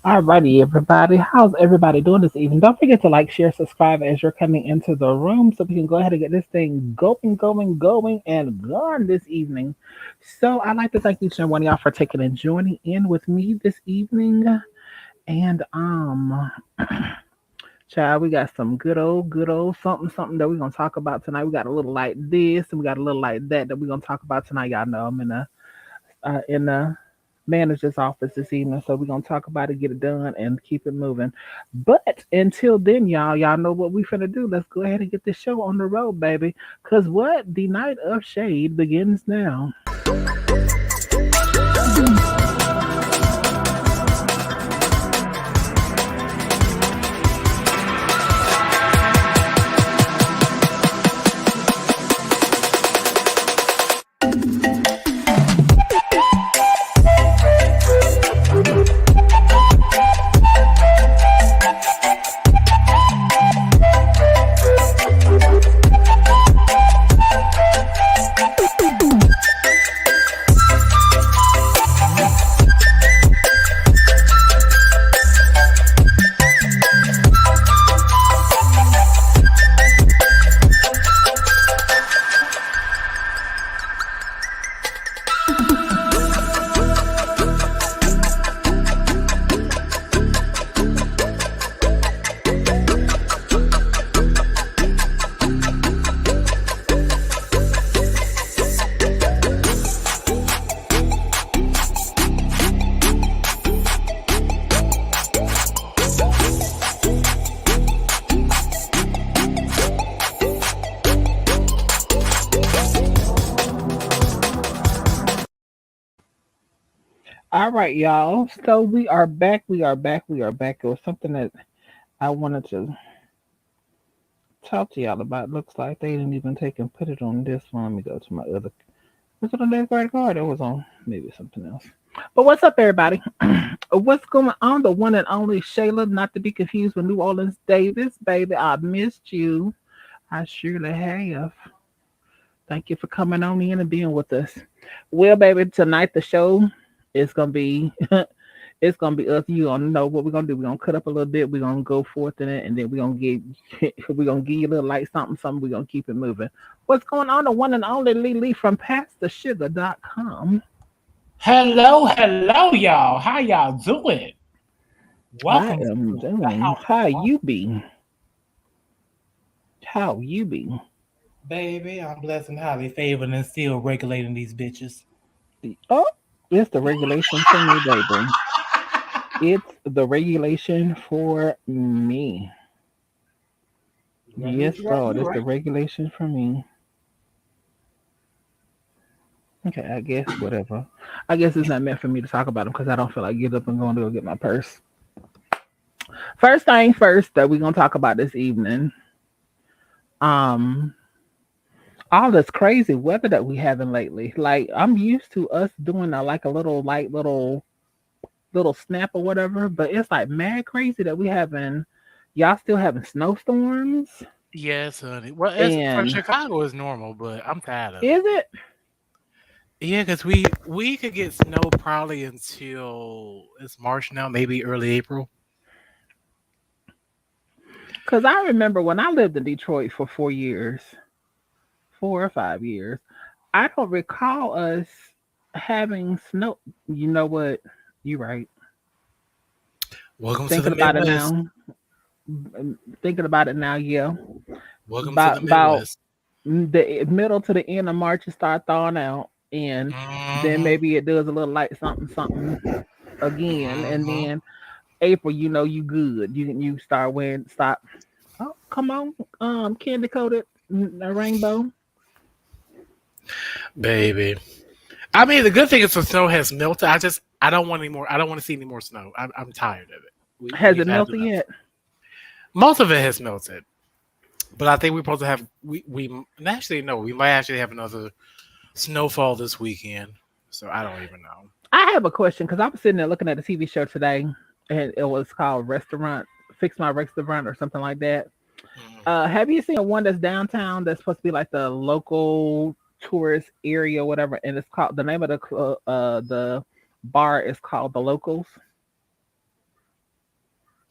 Alrighty, everybody. How's everybody doing this evening? Don't forget to like, share, subscribe as you're coming into the room so we can go ahead and get this thing going, and gone this evening. So I'd like to thank each and one of y'all for taking and joining in with me this evening. And child, we got some good old something that we're gonna talk about tonight. We got a little like this and we got a little like that we're gonna talk about tonight. Y'all know I'm in the manager's office this evening, so we're gonna talk about it, get it done, and keep it moving. But until then, y'all know what we finna do. Let's go ahead and get this show on the road, baby. Cause what the night of shade begins now. All right, y'all. So we are back. We are back. It was something that I wanted to talk to y'all about. Looks like they didn't even take and put it on this one. Let me go to my other. Was it on that credit card? It was on maybe something else. But what's up, everybody? What's going on? The one and only Shayla, not to be confused with New Orleans Davis, baby. I missed you. I surely have. Thank you for coming on in and being with us. Well, baby, tonight the show is gonna be it's gonna be us. You gonna know what we're gonna do. We're gonna cut up a little bit. We're gonna go forth in it, and then we're gonna give we're gonna give you a little like something. We're gonna keep it moving. What's going on? The one and only Lily from PastTheSugar.com. Hello, y'all. How y'all doing? I Welcome am to the doing. house, How you be? How you be? baby. I'm blessed and highly favored and still regulating these bitches. Oh, it's the regulation for me, baby. It's the regulation for me. You gotta do what Yes, you gotta Lord, do, it's the right? regulation for me. Okay, I guess whatever. I guess it's not meant for me to talk about them because I don't feel like getting up and going to go get my purse. First thing first that we're gonna talk about this evening. Um, all this crazy weather that we having lately. Like I'm used to us doing like a little light little snap or whatever, but it's like mad crazy that we having y'all still having snowstorms. Yes, honey. Well, as for And Chicago is normal, but I'm tired of it. is it? Yeah, because we could get snow probably until it's March now, maybe early April. Because I remember when I lived in Detroit for 4 years, 4 or 5 years, I don't recall us having snow. You know what? You're right. Welcome to the Thinking about it Midwest. now, thinking about it now, yeah. Welcome to the About Midwest. the middle to the end of March, it start thawing out, and then Mm-hmm. maybe it does a little light something again, and Mm-hmm. then April, you know, you good. You start wearing stop. Oh, come on, candy coated rainbow. Baby. I mean, the good thing is the snow has melted. I don't want any more. I don't want to see any more snow. I'm tired of it. Has it We've had melted enough. yet? Most of it has melted, but I think we're supposed to have we actually no. We might actually have another snowfall this weekend. So I don't even know. I have a question because I was sitting there looking at a TV show today, and it was called Restaurant Fix My Restaurant or something like that. Mm. Have you seen the one that's downtown that's supposed to be like the local tourist area, or whatever? And it's called the name of the bar is called the Locals.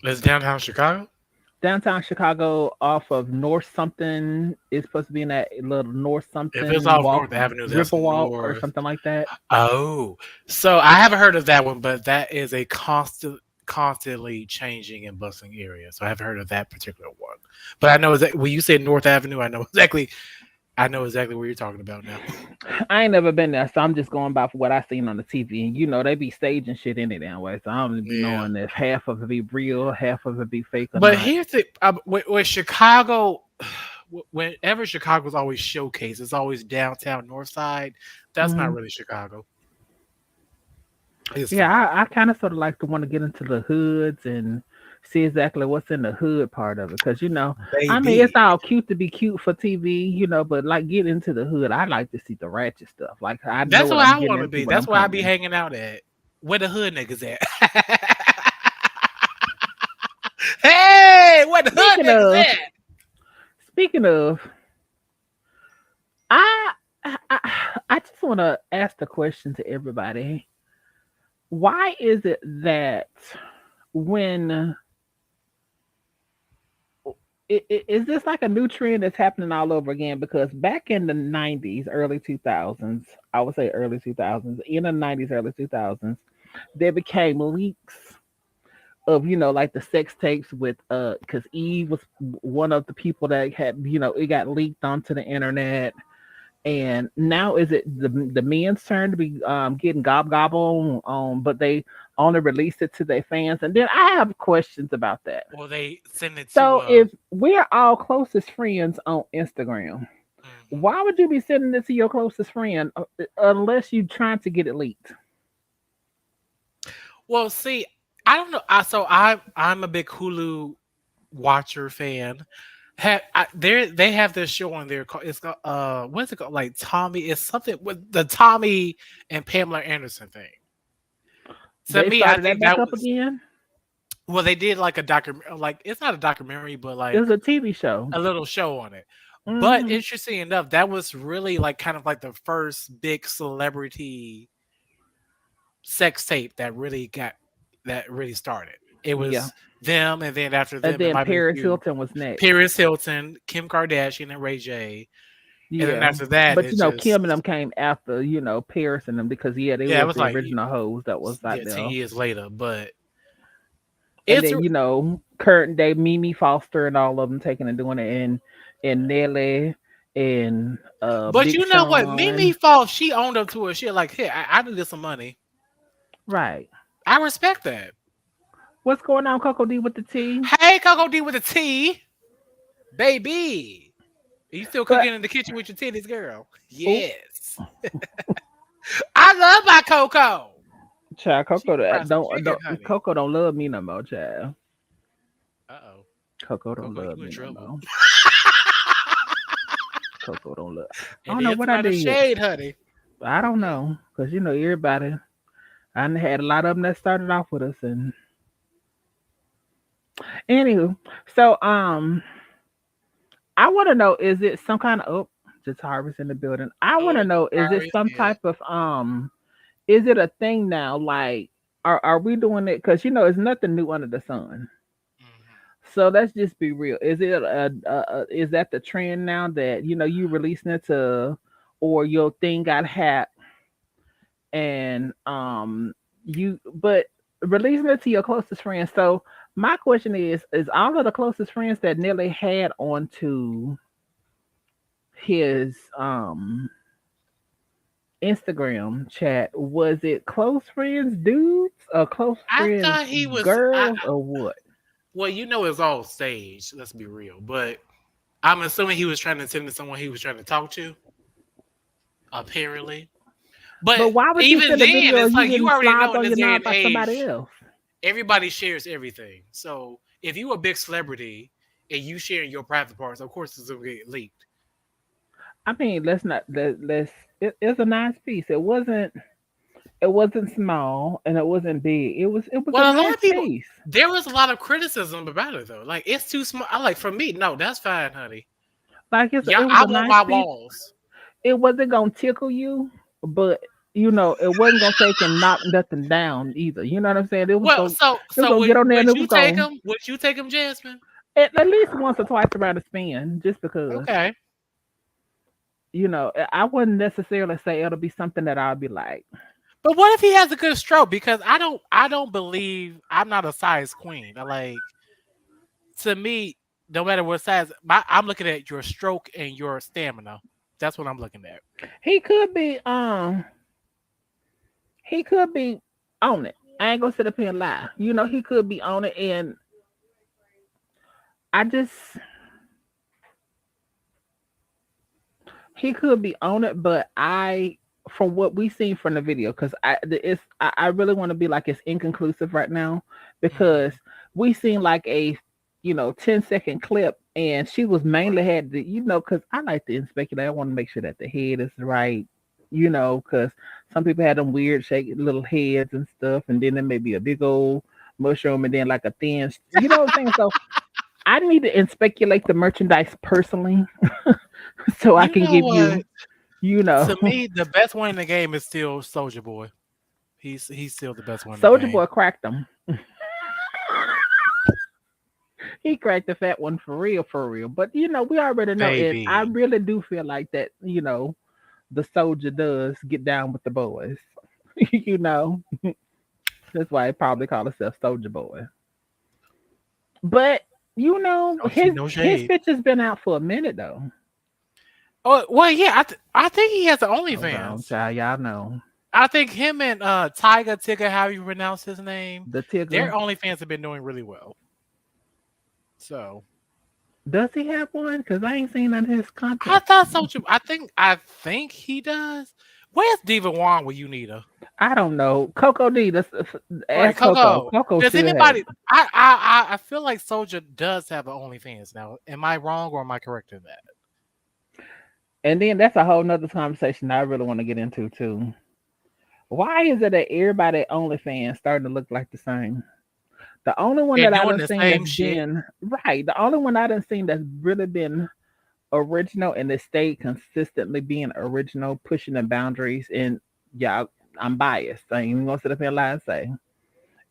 It's downtown Chicago. Downtown Chicago off of North something is supposed to be in that little North If it's something off walk, North Avenue, that's Riverwalk or north. something like that. Oh, so I haven't heard of that one, but that is a constantly changing and bustling area. So I haven't heard of that particular one. But I know that when you said North Avenue, I know exactly what you're talking about now. I ain't never been there, so I'm just going by for what I seen on the TV. And they be staging shit any damn way, so I don't be Yeah. knowing if half of it be real, half of it be fake or But not. here's the with Chicago, whenever Chicago's always showcased, it's always downtown North Side. That's not Hmm. really Chicago. It's Yeah, not. I kind of sort of like to want to get into the hoods and see exactly what's in the hood part of it, because I mean, it's Baby. all cute to be cute for TV, but like get into the hood. I like to see the ratchet stuff. Like I know That's what where I'm I getting want to into be. when I'm That's where I be coming. hanging out at. Where the hood niggas at? Hey, where the hood Speaking niggas of, at? speaking of, I I just want to ask the question to everybody. Why is it that when is this like a new trend that's happening all over again? Because back in the 90s, early 2000s, I would say early 2000s, in the 90s, early 2000s, there became leaks of like the sex tapes with because Eve was one of the people that had it got leaked onto the internet. And now is it the men's turn to be getting gobble but they only released it to their fans? And then I have questions about that. Well, they send it to So if we're all closest friends on Instagram, mhm. why would you be sending it to your closest friend unless you're trying to get it leaked? Well, see, I don't know. I'm a big Hulu watcher fan. They have this show on there called it's called what's it called, like Tommy, it's something with the Tommy and Pamela Anderson thing. To They me, I started that think back that up was, again. well, they did like a like it's not a documentary, but It was like a TV show. a little show on it. But Hmm. interesting enough, that was really like kind of like the first big celebrity sex tape that really started. It Yeah. was them, and then after And them, it then might be a Paris few. Hilton was next. Paris Hilton, Kim Kardashian, and Ray J. And then Yeah. after that, But it Kim and just them came after, Paris and them because they yeah, it was was the like original hoes that was out yeah, 10 there. years later. But And it's then, current day Mimi Foster and all of them taking and doing it, and Nelly and but Big you know what? Mimi Sean. Falls, she owned up to her shit. Like, hey, I needed some money. Right. I respect that. What's going on, Coco D with the T? Hey, Coco D with a T, baby. Are you still But cooking in the kitchen with your titties, girl? oh, Yes. I love my Coco. child, She can fry some chicken, don't honey. Coco don't love me no more, child. Uh oh. Coco don't Coco, love you in me no trouble. more. Coco don't love. I And don't know there's what I not a did. shade, honey. I don't know because everybody. I done had a lot of them that started off with us, and anywho, so I want to know, is it some kind of just harvest in the building? I want Oh, to know, is it Jakari's some here. type of is it a thing now? Like, are we doing it? Because it's nothing new under the sun. Mhm. So let's just be real. Is it is that the trend now that you releasing it to, or your thing got hacked and but releasing it to your closest friends? So my question is all of the closest friends that Nelly had onto his Instagram chat, was it close friends dudes or close I friends thought he was. girls or what? Well, it's all staged. Let's be real. But I'm assuming he was trying to send to someone he was trying to talk to. Apparently, but But why would you even send a then, video it's of you like you getting already know slobbed in on this your day knob and by somebody age, else? everybody shares everything. So if you a big celebrity and you sharing your private parts, of course it's gonna get leaked. I mean, let's not let's it's a nice piece. It wasn't small and it wasn't big. It was a Well, a lot nice of people, piece. there was a lot of criticism about it though. Like it's too small. I like for me, no, that's fine, honey. Like Yeah, it was I a want nice my piece. walls. It wasn't gonna tickle you, but it wasn't gonna take and knock nothing down either. You know what I'm saying? Well, so It was so gonna get on there and would it you was take gonna him? Would you take him, Jasmine? at least once or twice around the spin, just because. Okay. I wouldn't necessarily say it'll be something that I'll be like, But what if he has a good stroke? Because I don't believe I'm not a size queen. I like to me, no matter what size, I'm looking at your stroke and your stamina. That's what I'm looking at. he could be he could be on it. I ain't gonna sit up here and lie. He could be on it, and I just he could be on it, but from what we seen from the video, because I really want to be like it's inconclusive right now because Hmm. we seen like a 10-second clip, and she was mainly had the because I like to speculate. I want to make sure that the head is right, because some people had them weird shaky little heads and stuff, and then there may be a big old mushroom, and then like a thin, what I'm saying. So I need to speculate the merchandise personally, so I You can know give you, what? you know, To me, the best one in the game is still Soldier Boy. He's still the best one in the Soldier game, Boy cracked them. He cracked the fat one for real, for real. But we already know, and I baby. really do feel like that. The soldier does get down with the boys. you know, that's why he probably call himself Soldier Boy. But Don't see his no his shade. picture's been out for a minute though. Oh well, yeah. I think he has the Hold on, OnlyFans. child, y'all know I think him and Tyga Tigger, how you pronounce his name, the their Tigger. OnlyFans have been doing really well. So Does he have one? Because I ain't seen none of his I content. thought so too. I think he does. Where's Diva Wong with you, Nita? I don't know. Coco D. Right, Ask Coco. Coco. Coco Does should have it. anybody? I feel like Soldier does have an OnlyFans now. Am I wrong or am I correct in that? And then that's a whole nother conversation I really want to get into too. Why is it that everybody at OnlyFans starting to look like the same? The only one They're that I doing done the seen same that's shit. been right, the only one I done seen that's really been original and they stayed consistently being original, pushing the boundaries. And yeah, I'm biased. I ain't even gonna sit up here and lie and say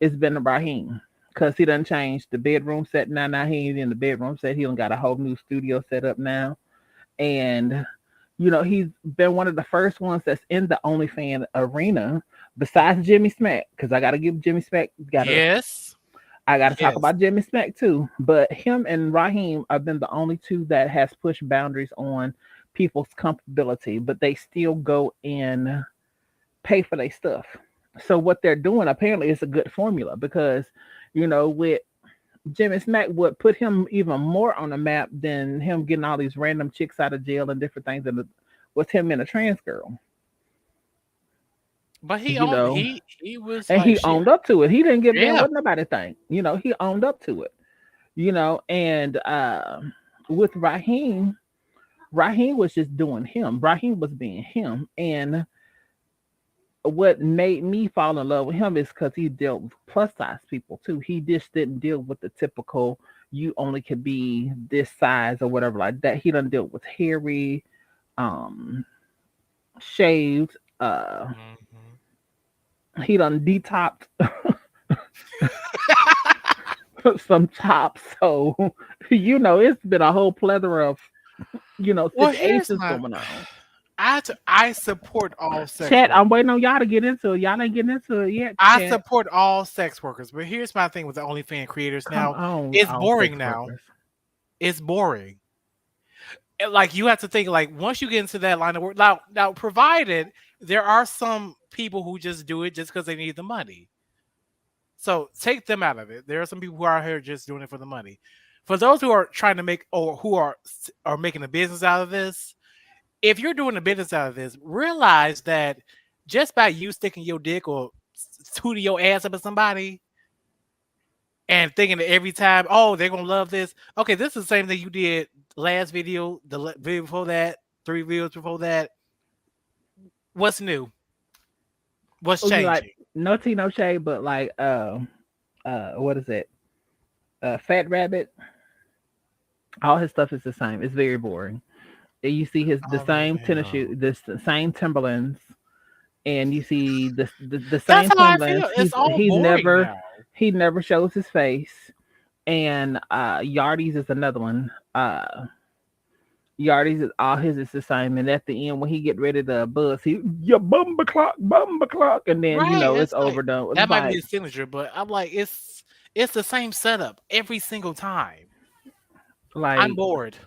it's been Raheem. Cause he done changed the bedroom set now. Now he ain't in the bedroom set. He done got a whole new studio set up now. And he's been one of the first ones that's in the OnlyFans arena besides Jimmy Smack. Because I gotta give Jimmy Smack gotta Yes. I gotta talk Yes. about Jimmy Smack too. But him and Raheem have been the only two that has pushed boundaries on people's comfortability, but they still go and pay for their stuff. So what they're doing apparently is a good formula because with Jimmy Smack would put him even more on the map than him getting all these random chicks out of jail and different things. And with him and a trans girl, But he you owned know, he was and like he shit. owned up to it. He didn't give a damn Yeah. what nobody think. He owned up to it. And with Raheem was just doing him. Raheem was being him, and what made me fall in love with him is because he dealt with plus size people too. He just didn't deal with the typical you only could be this size or whatever like that. He done dealt with hairy, um, shaved. Mhm. He done detoxed some chops. So it's been a whole plethora of Well, here's situations my. going on. I support all sex Chat, I'm workers. waiting on y'all to get into it. Y'all ain't getting into it yet, I chat. support all sex workers, but here's my thing with the OnlyFans creators Come now. on, It's all boring sex now. workers. It's boring. Like you have to think like once you get into that line of work now provided there are some people who just do it just because they need the money. So take them out of it. There are some people who are here just doing it for the money. For those who are trying to make or who are making a business out of this, if you're doing a business out of this, realize that just by you sticking your dick or tooting your ass up at somebody and thinking that every time, oh, they're gonna love this. Okay, this is the same thing you did last video, video before that, 3 videos before that. What's new? What's Oh, you like changing? no tea, no shade, but like what is it? Fat Rabbit. All his stuff is the same. It's very boring. And you see the Oh same tennis man. shoe, the same Timberlands, and you see the That's same how I feel. semblance. It's all boring now. He never shows his face. And Yardies is another one. Yardies is all his assignment. At the end, when he get ready to buzz, he ya bumba clock, and then Right. it's It's like overdone. that It's might be like his signature, but I'm like, it's the same setup every single time. I'm like bored.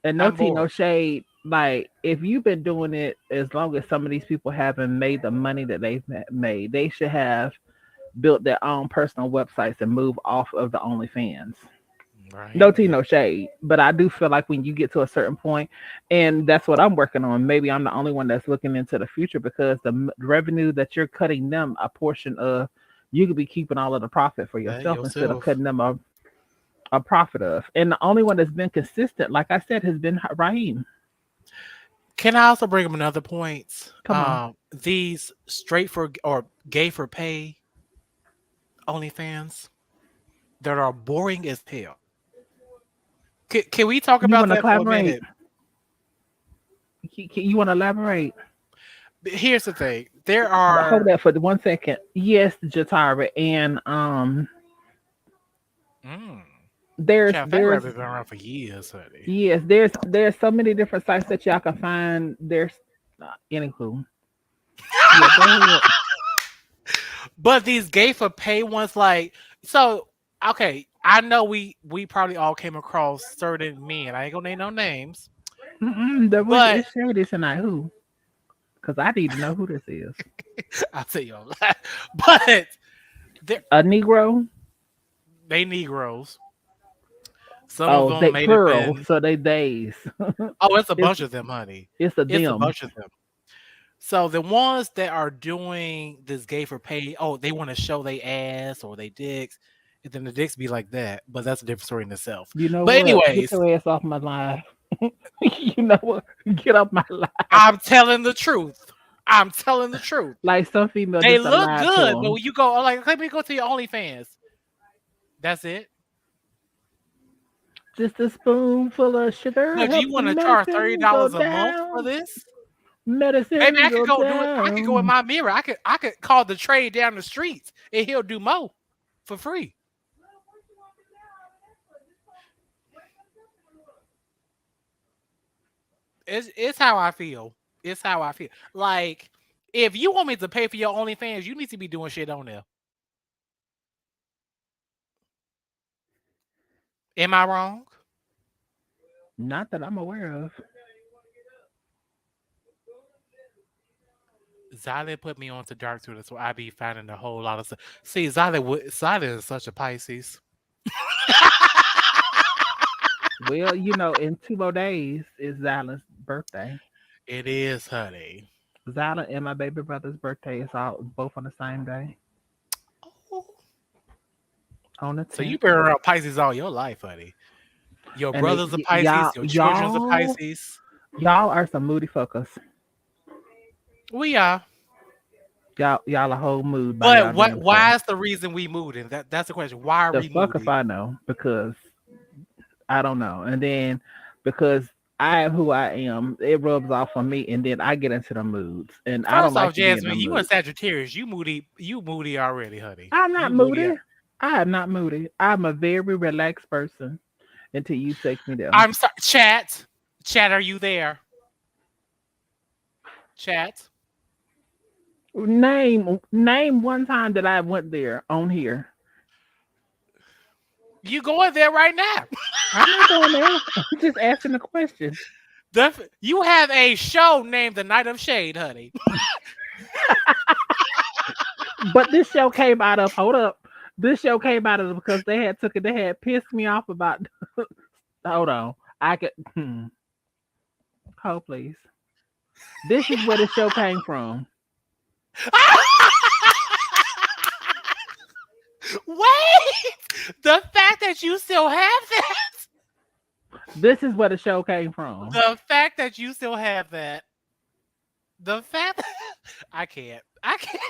and no I'm tea, no bored. shade. Like if you've been doing it as long as some of these people haven't made the money that they've made, they should have built their own personal websites and move off of the OnlyFans. No Right. tea, no shade. But I do feel like when you get to a certain point, and that's what I'm working on. Maybe I'm the only one that's looking into the future because the revenue that you're cutting them a portion of, you could be keeping all of the profit for That yourself instead of yourself. cutting them a profit of. And the only one that's been consistent, like I said, has been Raheem. Can I also bring up another point? Come on. These straight for or gay for pay OnlyFans that are boring as hell. Can we talk You about want to that for a collaborate? minute? You want to elaborate? Here's the thing: there Hold are that for 1 second. Yes, Jatara, and mm, there's child, that there's rabbit been around for years, honey. yes, there's so many different sites that y'all can find. There's anywho. Yeah, go ahead. But these gay for pay ones, like so, okay. I know we probably all came across certain men. I ain't gonna name no names, That was but it's shady tonight. Who? Because I need to know who this is. I'll tell you all that. But they A Negro. they Negroes. Some of Oh, them they may have plural, been. so they days. Oh, it's a it's bunch of them, honey. it's a It's a them. bunch of them. So the ones that are doing this gay for pay, oh, they want to show they ass or they dicks, and then the dicks be like that. But that's a different story in itself. You know But what? Get anyways, your ass off my live. You know what? Get off my live. I'm telling the truth. I'm telling the truth. Like some female They just look lied to good, but them. when you go, oh, like, let me go to your OnlyFans. That's it. Just a spoonful of sugar But you helps the want to charge medicine go $30 a month for down. this? Maybe Medicine I could go go do it. I could go in down. my mirror. I could call the trade down the streets, and he'll do more for free. It's how I feel. It's how I feel. Like if you want me to pay for your OnlyFans, you need to be doing shit on there. Am I wrong? Not that I'm aware of. Zyla put me on to dark Twitter, so I be finding a whole lot of stuff. See, Zyla is such a Pisces. Well, in 2 more days is Zyla's birthday. It is, honey. Zyla and my baby brother's birthday is all both on the same day, Oh. on the So you 10th. been around Pisces all your life, honey. Your And brother's a y'all, Pisces, your children's a Pisces. y'all are some moody fuckers. We are. Y'all a whole mood by But y'all what damn self. why is the reason we moving? That's the question. Why are The we fuck if moody? I know, because I don't know. And then because I am who I am, it rubs off on me, and then I get into the moods, and I don't First like off, to be in the Jasmine, you and mood. Sagittarius, you moody already, honey. I'm not You moody. moody. I am not moody. I'm a very relaxed person until you take me there. I'm sorry. Chat, are you there? Chat. Name one time that I went there on here. You going there right now. I'm not going there. I'm just asking a question. You have a show named The Night of Shade, honey. But this show came out of hold up. This show came out of because they had took it. They had pissed me off about. Hold on. I could. Hold please. This is where the show came from. Wait! The fact that you still have that. This is where the show came from. The fact that you still have that. The fact I can't. I can't.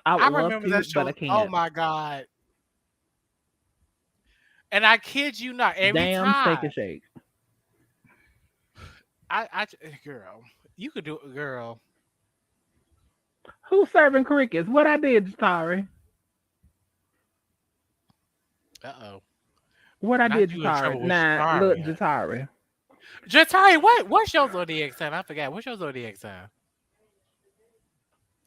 I I would love remember to, that but I show. Oh can't. my god. And I kid you not, every Damn steak time and shake. I girl, you could do it, girl. Who's serving crickets? What I did, Jatari? Uh-oh. What I Not did, you in Jatari? trouble with Nah, look, Shataria. Jatari. Jatari, what's your zodiac sign? I forgot. What's your zodiac sign?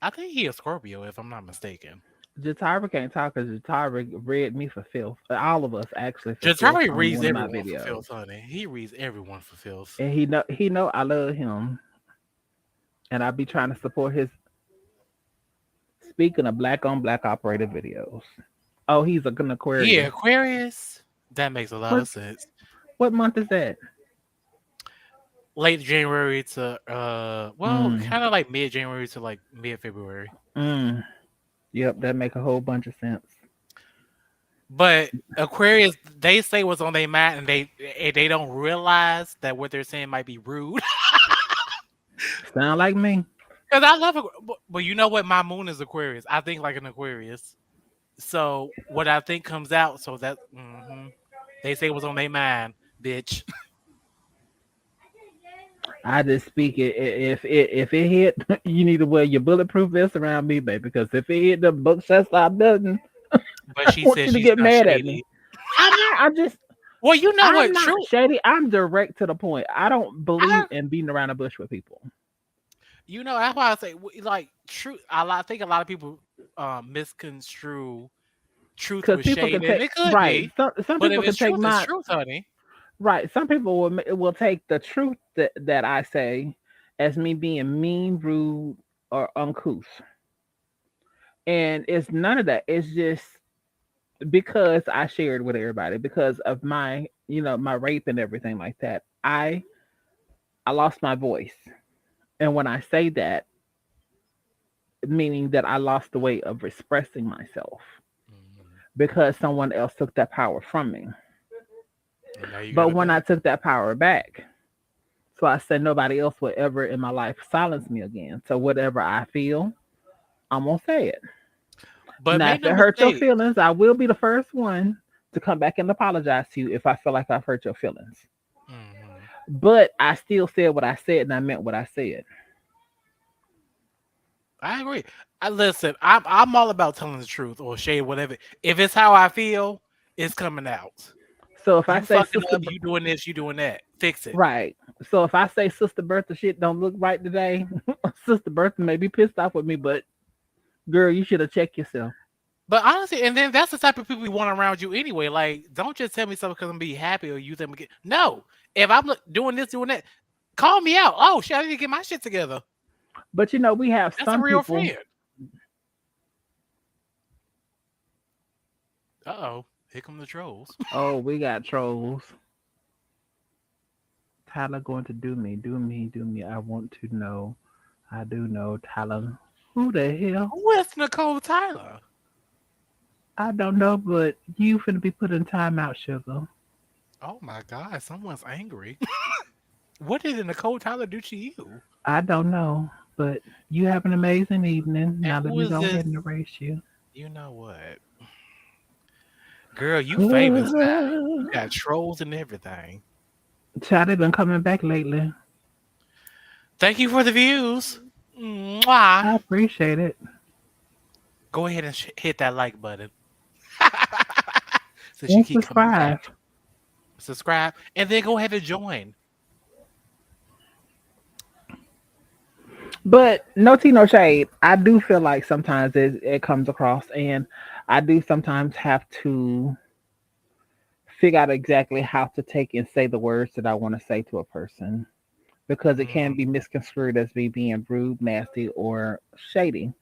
I think he is Scorpio, if I'm not mistaken. Jatari can't talk because Jatari read me for filth. All of us actually for filth Jatari on reads one of my everyone for videos. filth, honey. He reads everyone for filth. And he know I love him. And I be trying to support his speaking of black on black operator videos. Oh, he's an He Aquarius. Aquarius. That makes a lot What of sense. what month is that? Late January to well, Mm, kind of like mid January to like mid February. mm. Yep, that make a whole bunch of sense. But Aquarius, they say what's on their mind, and they don't realize that what they're saying might be rude. Sound like me. Because I love, but you know what? My moon is Aquarius. I think like an Aquarius. So what I think comes out. So that they say what's on their mind, bitch. I just speak it. If it hit, you need to wear your bulletproof vest around me, baby. Because if it hit the bookshelf, stop nothing. But I she want says you to she's get not mad at me. shady. I'm not. I just. Well, you know I'm what? not True. shady. I'm direct to the point. I don't believe I, in beating around the bush with people. you know that's why I say like true. I think a lot of people misconstrue truth Because with people shade, can and take it could right. be. Some But people if can take it's my truth, honey. right. Some people will take the truth that I say as me being mean, rude, or uncouth, and it's none of that. It's just because I shared with everybody because of my my rape and everything like that. I lost my voice, and when I say that, meaning that I lost the way of expressing myself Mhm. because someone else took that power from me. And now you got But it when I back. took that power back, so I said nobody else will ever in my life silence me again. So whatever I feel, I'm gonna say it. But Now, make if no it hurts your mistake. feelings, I will be the first one to come back and apologize to you if I feel like I've hurt your feelings. Mhm. But I still said what I said and I meant what I said. I agree. I listen. I'm all about telling the truth or shade whatever. If it's how I feel, it's coming out. So if I You say fucking up. You doing this. You doing that. Fix it. right. So if I say Sister Bertha shit don't look right today, Sister Bertha may be pissed off with me, but girl, you should have checked yourself. But honestly, and then that's the type of people you want around you anyway. Like, don't just tell me something because I'm gonna be happy or you think I'm get. No, if I'm doing this, doing that, call me out. Oh shit, I need to get my shit together. But we have That's a some real people. friend. Uh oh, here come the trolls. Oh, we got trolls. Tyler going to do me, do me, do me. I want to know. I do know Tyler. Who the hell? Who is Nicole Tyler? I don't know, but you finna be put in timeout, sugar. Oh my god, someone's angry. What did Nicole Tyler do to you? I don't know, but you have an amazing evening. And Now let who me is go this? ahead and erase you. You know what? Girl, you famous now. You got trolls and everything. Child, they been coming back lately. Thank you for the views. Mwah. I appreciate it. Go ahead and hit that like button. Since you And keep coming subscribe. back. Subscribe. And then go ahead and join. But no tea, no shade. I do feel like sometimes it comes across, and I do sometimes have to figure out exactly how to take and say the words that I want to say to a person because it can be Mhm. misconstrued as me being rude, nasty, or shady.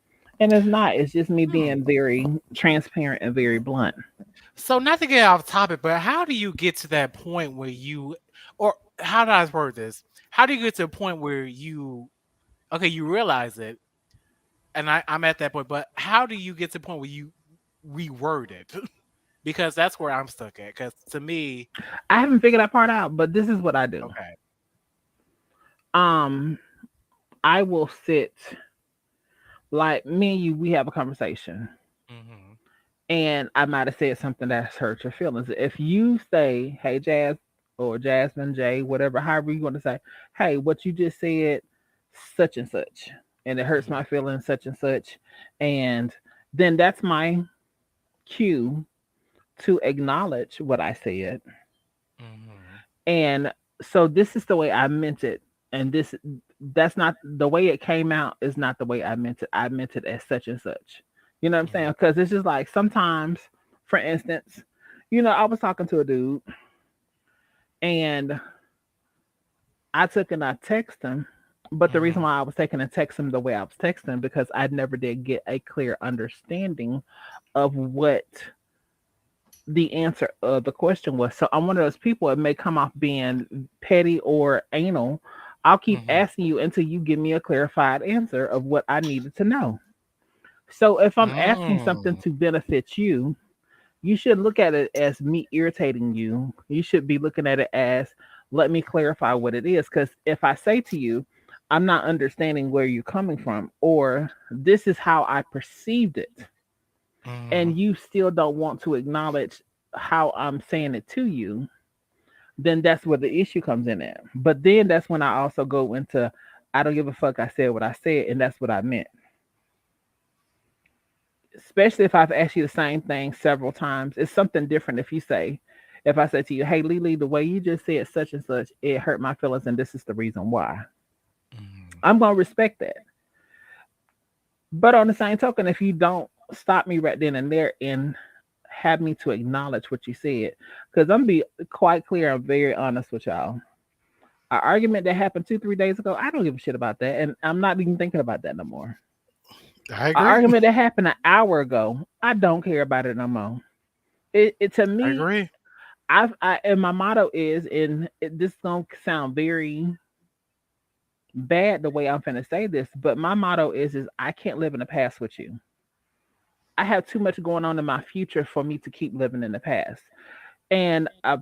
And it's not. It's just me Hmm. being very transparent and very blunt. So not to get off topic, but how do you get to that point where or how do I word this? How do you get to a point where okay, you realize it, and I'm at that point, but how do you get to the point where you reword it? Because that's where I'm stuck at. Because to me, I haven't figured that part out, but this is what I do. okay, Um, I will sit like me and you. We have a conversation, hmm and I might have said something that's hurt your feelings. If you say, "Hey, Jazz," or Jasmine, Jay, whatever, however you want to say, "Hey, what you just said, such and such," and it hurts Mhm. my feelings, such and such. And then that's my cue to acknowledge what I said. Mhm. And so this is the way I meant it. And that's not the way it came out, is not the way I meant it. I meant it as such and such. You know what I'm saying? Mhm. Because it's just like sometimes, for instance, I was talking to a dude and I took and I text him. But the reason Mhm. why I was taking and text him the way I was texting because I never did get a clear understanding of what the answer of the question was. So I'm one of those people that may come off being petty or anal. I'll keep Mhm. asking you until you give me a clarified answer of what I needed to know. So if I'm asking something Mm. to benefit you, you should look at it as me irritating you. You should be looking at it as let me clarify what it is. Because if I say to you, I'm not understanding where you're coming from, or this is how I perceived it, and Mhm. you still don't want to acknowledge how I'm saying it to you, then that's where the issue comes in at. But then that's when I also go into I don't give a fuck. I said what I said, and that's what I meant. Especially if I've asked you the same thing several times. It's something different if you say, if I say to you, hey, Lily, the way you just said such and such, it hurt my feelings, and this is the reason why. Mhm. I'm going to respect that. But on the same token, if you don't stop me right then and there and have me to acknowledge what you said, because I'm be quite clear, I'm very honest with y'all. An argument that happened 2, 3 days ago, I don't give a shit about that, and I'm not even thinking about that no more. I An agree. argument that happened an hour ago, I don't care about it no more. It to I me, agree. I and my motto is, and this gonna sound very bad the way I'm finna say this, but my motto is I can't live in the past with you. I have too much going on in my future for me to keep living in the past. And I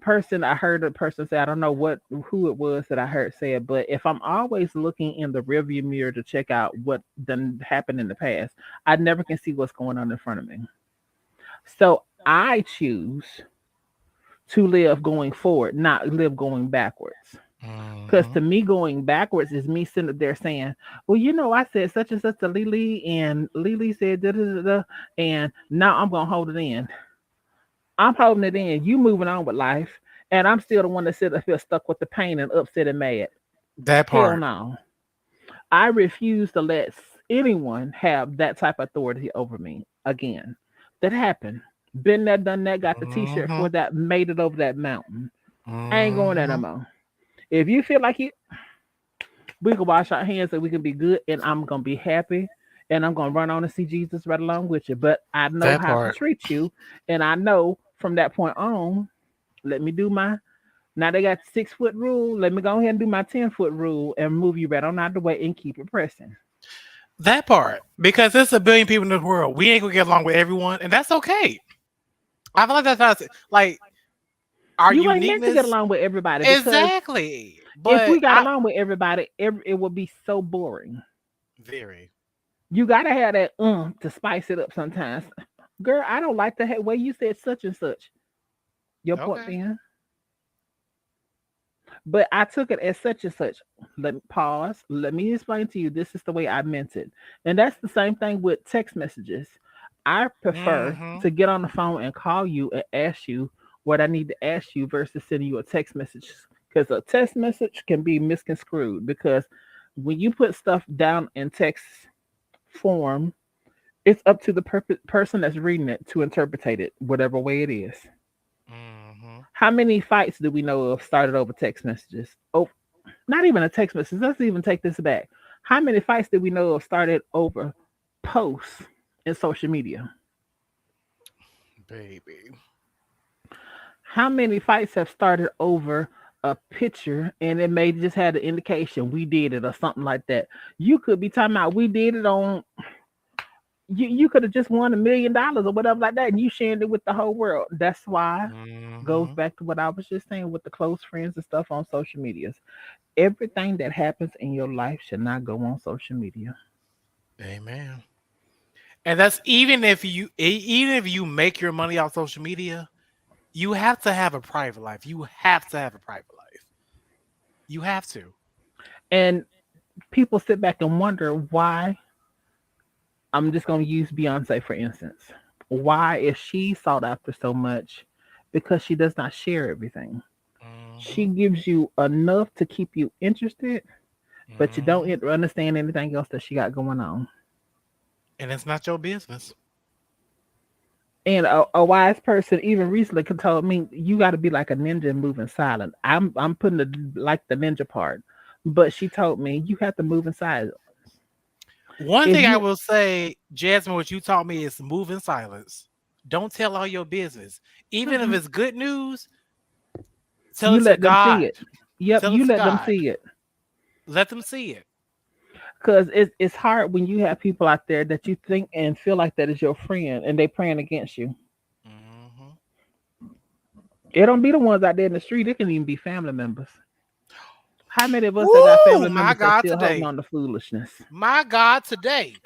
heard a person say, I don't know who it was that I heard say it, but if I'm always looking in the rearview mirror to check out what done happened in the past, I never can see what's going on in front of me. So I choose to live going forward, not live going backwards. Because to Mhm. me, going backwards is me sitting up there saying, well, I said such and such to Lily, and Lily said da da da, da, and now I'm going to hold it in. I'm holding it in. You moving on with life, and I'm still the one that sit up here stuck with the pain and upset and mad. That Hell part. no. I refuse to let anyone have that type of authority over me again. That happened. Been there, done that, got the t shirt for Mhm. that, made it over that mountain. I ain't going there no Mhm. more. If you feel like it, we can wash our hands and we can be good, and I'm going to be happy. And I'm going to run on and see Jesus right along with you. But I know That how to part. treat you. And I know from that point on, let me do my. Now they got 6 foot rule. Let me go ahead and do my 10 foot rule and move you right on out the way and keep it pressing. That part. Because there's a billion people in this world. We ain't gonna get along with everyone, and that's okay. I feel like that's not like our You ain't meant to get uniqueness. along with everybody because Exactly. if But we got I along with everybody, it would be so boring. very You gotta have that to spice it up sometimes. Girl, I don't like the way you said such and such. Your point okay. being, but I took it as such and such. Let me pause. Let me explain to you. This is the way I meant it. And that's the same thing with text messages. I prefer Mhm. to get on the phone and call you and ask you what I need to ask you versus sending you a text message. Because a text message can be misconstrued. Because when you put stuff down in text form, it's up to the person that's reading it to interpret it whatever way it is. Mhm. How many fights do we know of started over text messages? Oh, not even a text message. Let's even take this back. How many fights did we know of started over posts in social media? Baby. How many fights have started over a picture and it may just had an indication we did it or something like that? You could be talking about we did it on you could have just won $1 million or whatever like that, and you sharing it with the whole world. That's why goes Mhm. back to what I was just saying with the close friends and stuff on social medias. Everything that happens in your life should not go on social media. Amen. And that's even if you make your money off social media, you have to have a private life. You have to have a private life. You have to. And people sit back and wonder why. I'm just going to use Beyonce for instance. Why is she sought after so much? Because she does not share everything. Mm-hmm. She gives you enough to keep you interested, but you don't Mm-hmm. understand anything else that she got going on. And it's not your business. And a wise person even recently could told me you got to be like a ninja and moving silent. I'm putting the like the ninja part, but she told me you have to move in silence. One If thing I you will say, Jasmine, what you taught me is move in silence. Don't tell all your business. Even if mm-mm, it's good news, tell you it to let them see God. it. Yep, Tell it you to let them God. see it. Let them see it. Because it's hard when you have people out there that you think and feel like that is your friend and they praying against you. Hmm. It don't be the ones out there in the street. It can even be family members. How many of us that got Woo! family My members that God, still holding today. on to foolishness? My God, today.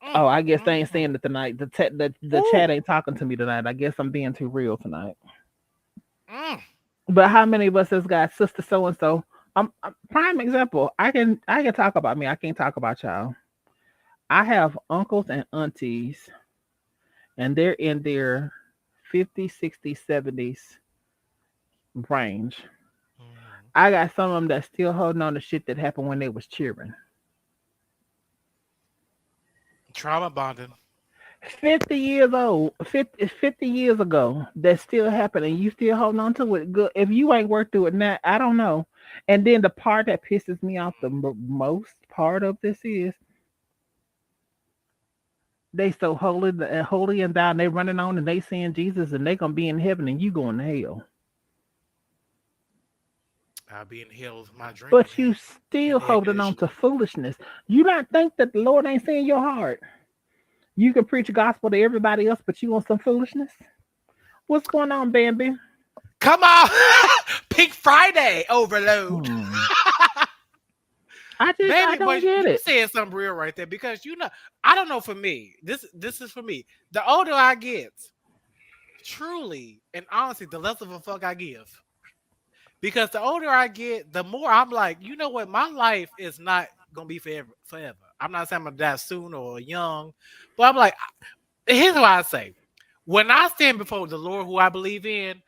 Mm, Oh, I guess they mm, ain't mm. saying it tonight. The Woo! chat ain't talking to me tonight. I guess I'm being too real tonight. Mm. But how many of us has got sister so and so? Prime example. I can talk about me. I can't talk about y'all. I have uncles and aunties, and they're in their 50s, 60s, 70s range. Mhm. I got some of them that still holding on to shit that happened when they was cheering. Trauma bonding. 50 years old, 50 years ago, that still happening. You still holding on to it. Good. If you ain't worked through it now, I don't know. And then the part that pisses me off the most part of this is they so holy and down. They running on and they seeing Jesus and they gonna be in heaven and you going to hell. I'll be in hell with my drinking But you and still air holding on to conditioning. foolishness. You not think that the Lord ain't seeing your heart. You can preach the gospel to everybody else, but you want some foolishness. What's going on, Bambi? Come on! Pink Friday overload. Hmm. I Baby, don't but get you it. said something real right there because I don't know for me. This is for me. The older I get, truly and honestly, the less of a fuck I give. Because the older I get, the more I'm like, you know what, my life is not gonna be forever. I'm not saying I'm gonna die soon or young, but I'm like, here's what I say. When I stand before the Lord who I believe in,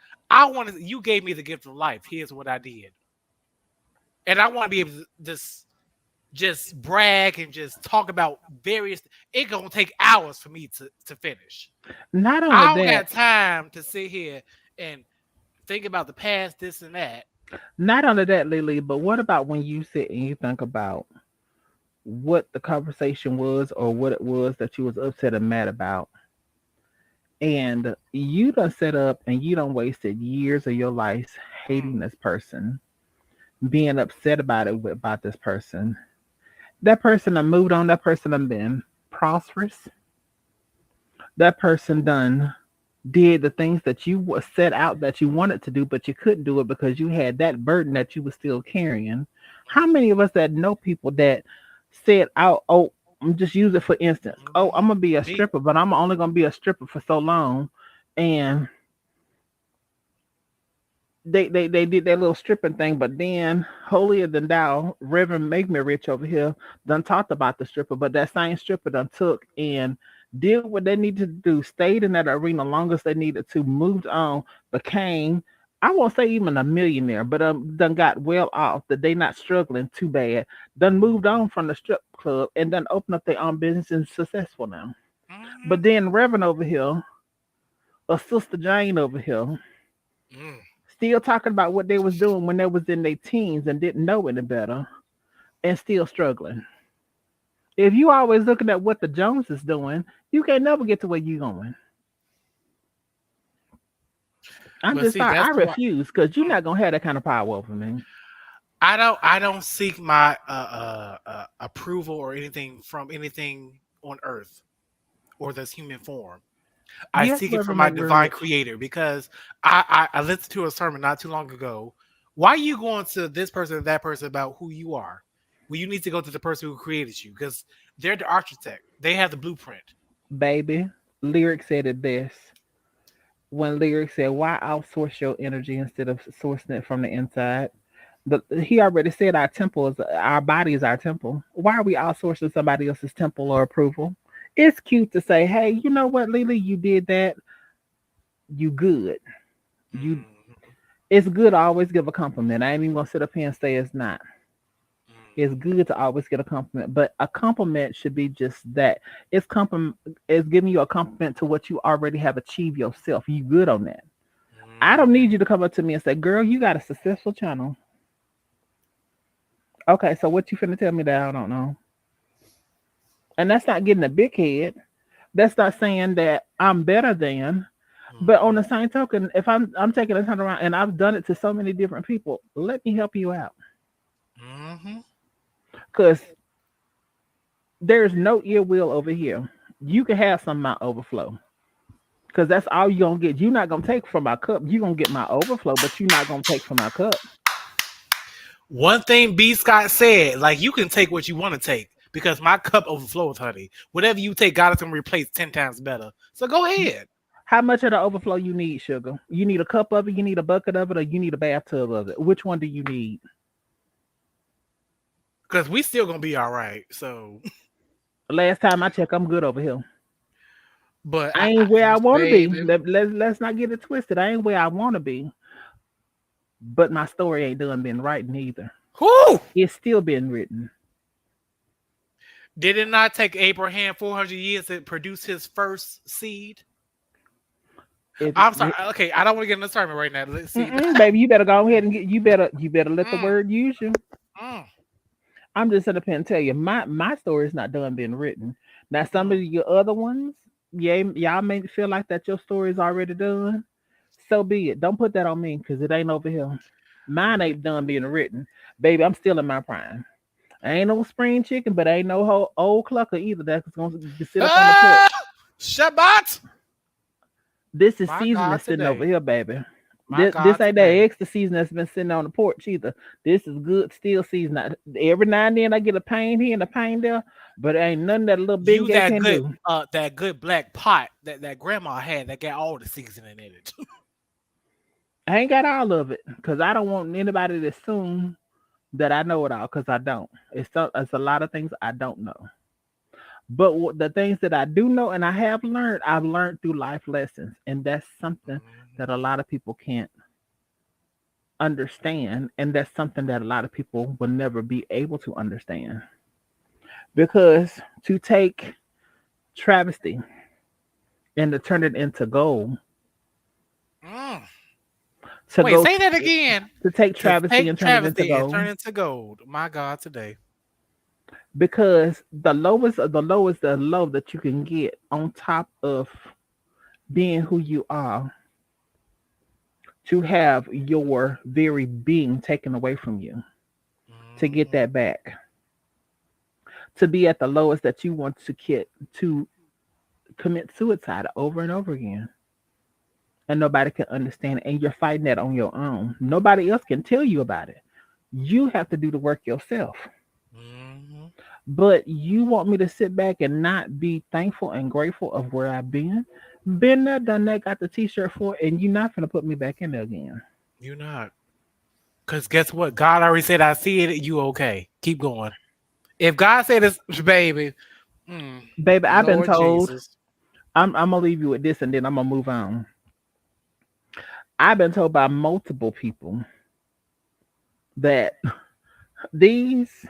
you gave me the gift of life. Here's what I did. And I want to be able to just brag and just talk about various. It's gonna take hours for me to finish. Not only I don't that, got time to sit here and think about the past, this and that. not only that, Lily, but what about when you sit and you think about what the conversation was or what it was that you was upset and mad about? And you done set up and you done wasted years of your life Mm, hating this person, being upset about about this person. That person done moved on, that person done been prosperous. That person done did the things that you set out that you wanted to do, but you couldn't do it because you had that burden that you were still carrying. How many of us that know people that said, "Oh, I'm just use it for instance. Oh, I'm mm-hmm. gonna be a Me. stripper, but I'm only gonna be a stripper for so long," and they did that little stripping thing, but then holier than thou, Reverend Make Me Rich over here done talked about the stripper, but that same stripper done took and did what they needed to do, stayed in that arena long as they needed to, moved on, became I won't say even a millionaire, but done got well off that they not struggling too bad, done moved on from the strip club and done opened up their own business and successful now. Mm-hmm. But then Reverend over here, or Sister Jane over here, Mm. still talking about what they was doing when they was in their teens and didn't know any better and still struggling. If you always looking at what the Jones is doing, you can't never get to where you going. I'm But just see, sorry, I that's why refuse because you're mm, not gonna have that kind of power over me. I don't seek my approval or anything from anything on earth or this human form. I Yes, seek it from Reverend my McMurray divine Rich. creator because I listened to a sermon not too long ago. Why are you going to this person and that person about who you are? Well, you need to go to the person who created you because they're the architect. They have the blueprint. Baby, Lyric said it best. When Lyric said, "Why outsource your energy instead of sourcing it from the inside?" He already said our temple is our body is our temple. Why are we outsourcing somebody else's temple or approval? It's cute to say, "Hey, you know what, Lily, you did that. You good. You." Mm-hmm. It's good to always give a compliment. I ain't even gonna sit up here and say it's not. It's Mm-hmm. good to always get a compliment, but a compliment should be just that. It's compliment. It's giving you a compliment to what you already have achieved yourself. You good on that. I don't Mm-hmm. need you to come up to me and say, "Girl, you got a successful channel." Okay, so what you finna tell me that I don't know? And that's not getting a big head. That's not saying that I'm better than. But on Mm-hmm. the same token, if I'm taking a turn around and I've done it to so many different people, let me help you out. Mm-hmm. Cause there's no ill will over here. You can have some of my overflow. Cause that's all you're gonna get. You're not gonna take from my cup. You're gonna get my overflow, but you're not gonna take from my cup. One thing B. Scott said, like you can take what you want to take because my cup overflows, honey. Whatever you take, God is gonna replace 10 times better. So go ahead. How much of the overflow you need, sugar? You need a cup of it, you need a bucket of it, or you need a bathtub of it? Which one do you need? Because we still gonna be all right. So, Last time I checked, I'm good over here. but I ain't where I want to be. baby, Let's not get it twisted. I ain't where I want to be, but my story ain't done been written either. whoo! It's still been written. Did it not take Abraham 400 years to produce his first seed? If I'm sorry. Okay, I don't want to get in the sermon right now. Let's see. baby, you better go ahead and get. You better let the Mm, word use you. mm, I'm just sitting up here and tell you, my story is not done being written. Now, some of mm, your other ones, yeah, y'all may feel like that your story is already done. So be it. Don't put that on me because it ain't over here. Mine ain't done being written, baby. I'm still in my prime. I ain't no spring chicken, but I ain't no old clucker either. That's gonna sit up on the porch. ah! Shabbat! This is My seasoning God sitting over today. here, baby. My This God ain't that today. extra season that's been sitting on the porch either. This is good still season. Every now and then I get a pain here and a pain there, but it ain't nothing that a little big You guy can do. that good black pot that grandma had that got all the seasoning in it. I ain't got all of it because I don't want anybody to assume that I know it all because I don't. It's a lot of things I don't know. But the things that I do know and I have learned, I've learned through life lessons, and that's something Mhm. that a lot of people can't understand, and that's something that a lot of people will never be able to understand. Because to take travesty and to turn it into gold, Mm. to Wait, go say that again. to take To travesty take and turn it into travesty and turn gold, it into gold. My God, today. because the lowest of the low is the low that you can get on top of being who you are, to have your very being taken away from you, to get Mhm. that back, to be at the lowest that you want to get, to commit suicide over and over again, and nobody can understand it, and you're fighting that on your own. Nobody else can tell you about it. You have to do the work yourself. Mhm. But you want me to sit back and not be thankful and grateful of where I've been there, done that, got the t-shirt for it, and you're not gonna put me back in there again. You not. Because guess what? God already said, I see it. You okay. Keep going. If God said this, baby, mm, Baby, I've been Lord told, Jesus. I'm gonna leave you with this and then I'm gonna move on. I've been told by multiple people that these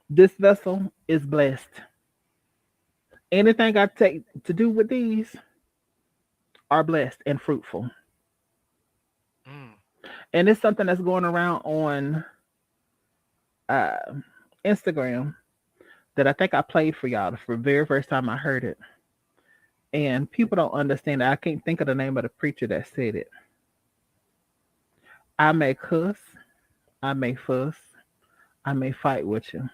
this vessel is blessed. Anything I take to do with these are blessed and fruitful. Mm, And it's something that's going around on uh, Instagram that I think I played for y'all for the very first time I heard it. And people don't understand it. I can't think of the name of the preacher that said it. I may cuss, I may fuss, I may fight with you,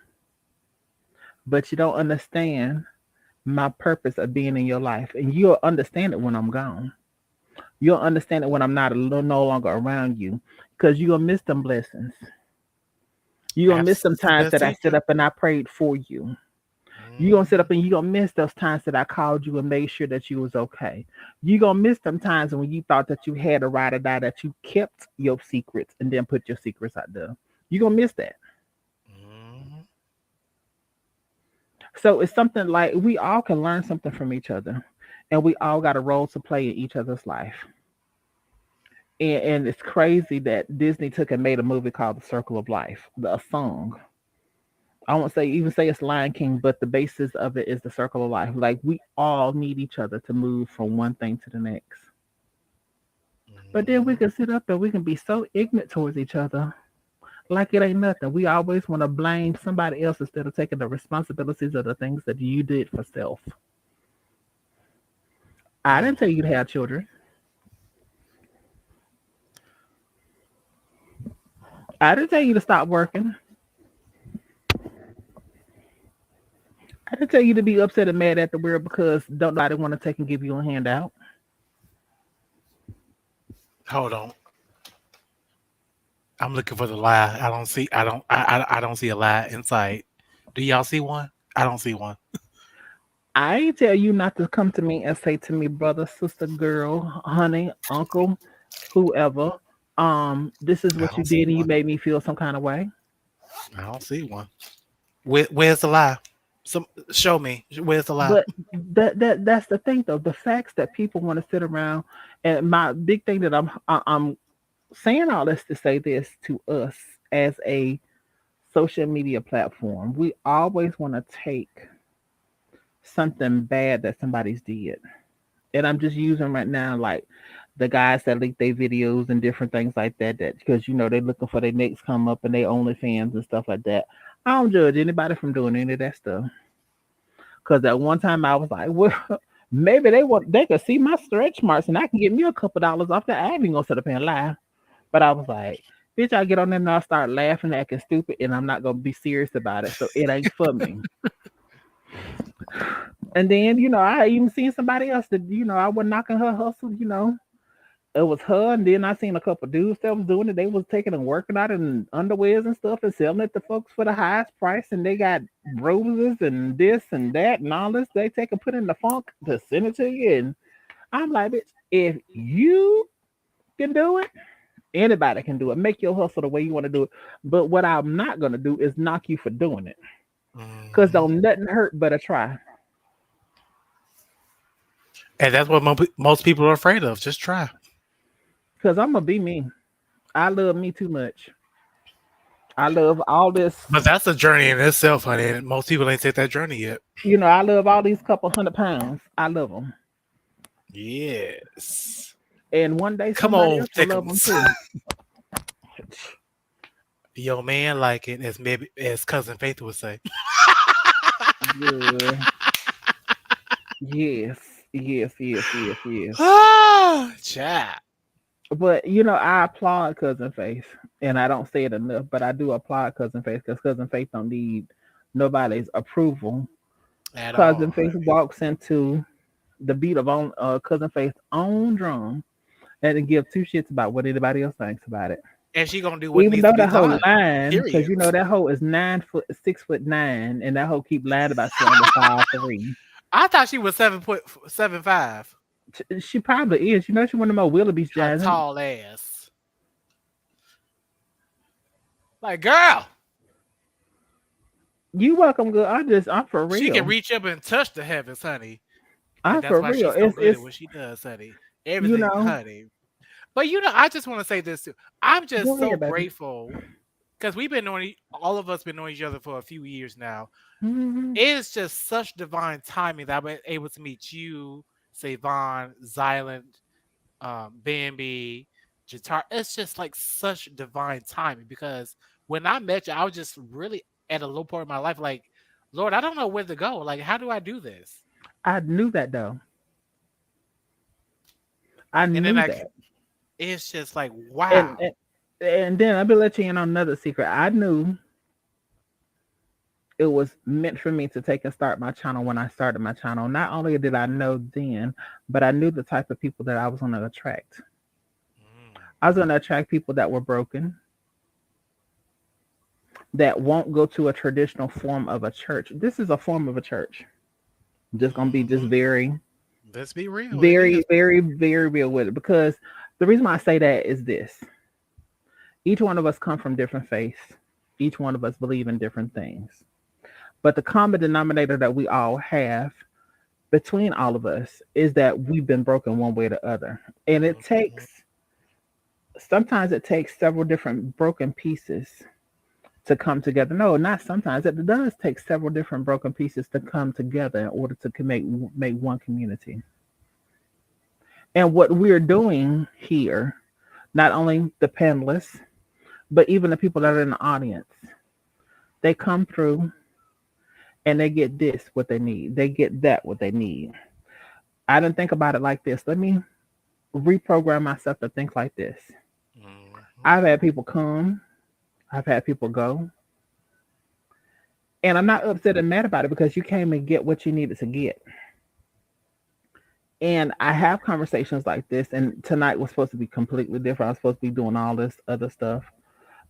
but you don't understand my purpose of being in your life. And you'll understand it when I'm gone. You'll understand it when I'm not no longer around you because you're going to miss them blessings. You're going to miss them times that I Absolutely. sit up and I prayed for you. You gonna sit up Mhm. and you gonna miss those times that I called you and made sure that you was okay. You gonna miss them times when you thought that you had a ride or die that you kept your secrets and then put your secrets out there. You gonna miss that. Mhm. So it's something like we all can learn something from each other, and we all got a role to play in each other's life. And it's crazy that Disney took and made a movie called The Circle of Life, a song. I won't say even say it's Lion King, but the basis of it is the circle of life. Like we all need each other to move from one thing to the next. But then we Mhm. can sit up and we can be so ignorant towards each other, like it ain't nothing. We always want to blame somebody else instead of taking the responsibilities of the things that you did for self. I Mm. didn't tell you to have children. I didn't tell you to stop working. I didn't tell you to be upset and mad at the world because don't nobody want to take and give you a handout. Hold on. I'm looking for the lie. I don't see. I don't see a lie inside. Do y'all see one? I don't see one. I ain't tell you not to come to me and say to me, brother, sister, girl, honey, uncle, whoever, this is I what you don't see did and you one. made me feel some kind of way. I don't see one. Where's the lie? Some show me. Where's the lie? But that's the thing though. The facts that people want to sit around, and my big thing that I'm saying all this to say this to us as a social media platform. We always want to take something bad that somebody's did, and I'm just using right now like the guys that leak their videos and different things like that. That because they're looking for their next come up and they OnlyFans and stuff like that. I don't judge anybody from doing any of that stuff. Because at one time I was like, well, maybe they could see my stretch marks and I can get me a couple dollars off that. I ain't even gonna sit up here and lie. But I was like, bitch, I get on there and I start laughing, acting stupid, and I'm not gonna be serious about it. So it ain't for me. And then, I even seen somebody else that, I was knocking her hustle. It was her, and then I seen a couple dudes that was doing it. They was taking and working out in underwears and stuff and selling it to folks for the highest price, and they got roses and this and that and all this. They take and put in the funk to send it to you, and I'm like, bitch, if you can do it, anybody can do it. Make your hustle the way you want to do it. But what I'm not gonna do is knock you for doing it, cause Mhm. don't nothing hurt but a try. And that's what most people are afraid of. Just try. Cause I'm gonna be me. I love me too much. I love all this. But that's a journey in itself, honey. And most people ain't take that journey yet. I love all these couple 100 pounds. I love them. Yes. And one day Come somebody on, else will love them thickums. too. Your man like it, as maybe as cousin Faith would say. Yeah. Yes. Yes. Yes. Yes. Yes. Ah, chat. But I applaud Cousin Faith, and I don't say it enough, but I do applaud Cousin Faith because Cousin Faith don't need nobody's approval. At Cousin all, Faith honey. walks into the beat of on Cousin Faith's own drum and then give two shits about what anybody else thinks about it. And she gonna do what Even needs though to be that whole done. line, because Period. that hoe is 9 foot, 6'9", and that hoe keep lying about she only 5'3". I thought she was 7.75. She probably is. She one of my Willoughby's Her Jazmine. tall ass. Like, girl, You welcome, girl. I'm for she can real. reach up and touch the heavens, honey. And I'm that's for why real. she's so good at It's what she does, honey. you Everything, know. honey. But I just want to say this too. I'm just Go so ahead, baby. grateful because we've been knowing all of us been knowing each other for a few years now. Hmm. It's just such divine timing that I've been able to meet you, Savon, Xylent, Bambi, Jatar. It's just like such divine timing because when I met you, I was just really at a low point in my life. Like, Lord, I don't know where to go. Like, how do I do this? I knew that though. I And then knew that. it's just like, And wow. and, and then I'll be letting you in on another secret. I knew it was meant for me to take and start my channel when I started my channel. Not only did I know then, but I knew the type of people that I was going to attract. Mm, I was going to attract people that were broken. that won't go to a traditional form of a church. This is a form of a church. Just gonna be just Hmm. very, Let's be real. It is. very real with it. Because the reason why I say that is this: each one of us come from different faiths. Each one of us believe in different things. But the common denominator that we all have between all of us is that we've been broken one way or the other. And it Mhm. takes, sometimes it takes several different broken pieces to come together. No, not sometimes. It does take several different broken pieces to come together in order to make one community. And what we're doing here, not only the panelists, but even the people that are in the audience, they come through and they get this what they need. They get that what they need. I didn't think about it like this. Let me reprogram myself to think like this. Mhm. I've had people come, I've had people go, and I'm not upset and mad about it because you came and get what you needed to get. And I have conversations like this, and tonight was supposed to be completely different. I was supposed to be doing all this other stuff,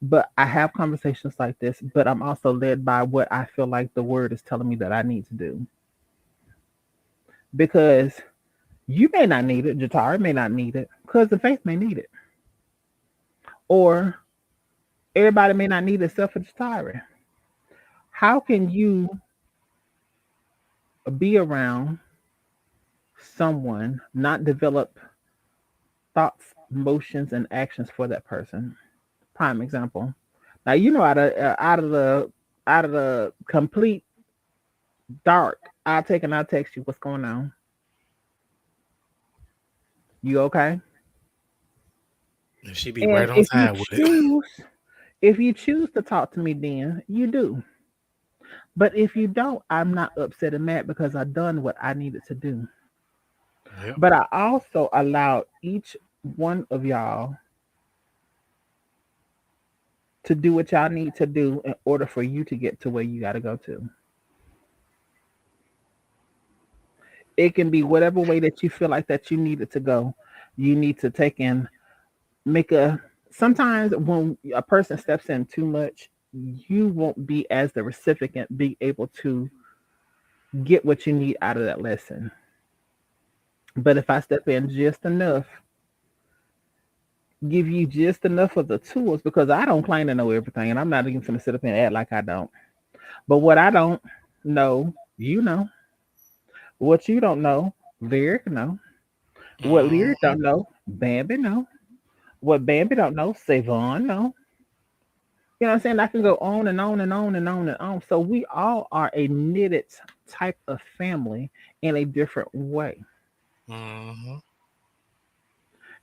but I have conversations like this, but I'm also led by what I feel like the word is telling me that I need to do. Because you may not need it, Jatara may not need it, because the faith may need it. Or everybody may not need it except for Jatara. How can you be around someone, not develop thoughts, emotions, and actions for that person? Prime example. Now you know out of the complete dark, I'll take and I'll text you what's going on. You okay? And she be right And on time with it. if you choose to talk to me, then you do. But if you don't, I'm not upset and mad because I done what I needed to do. Yep. But I also allowed each one of y'all to do what y'all need to do in order for you to get to where you got to go to. It can be whatever way that you feel like that you need it to go. You need to take in, make a. Sometimes when a person steps in too much, you won't be as the recipient be able to get what you need out of that lesson. But if I step in just enough, give you just enough of the tools, because I don't claim to know everything, and I'm not even going to sit up and act like I don't. But what I don't know, you know. What you don't know, Lyric know. What Lyric Mhm. don't know, Bambi know. What Bambi don't know, Savon know. You know what I'm saying? I can go on and on and on and on and on. So we all are a knitted type of family in a different way. Mhm.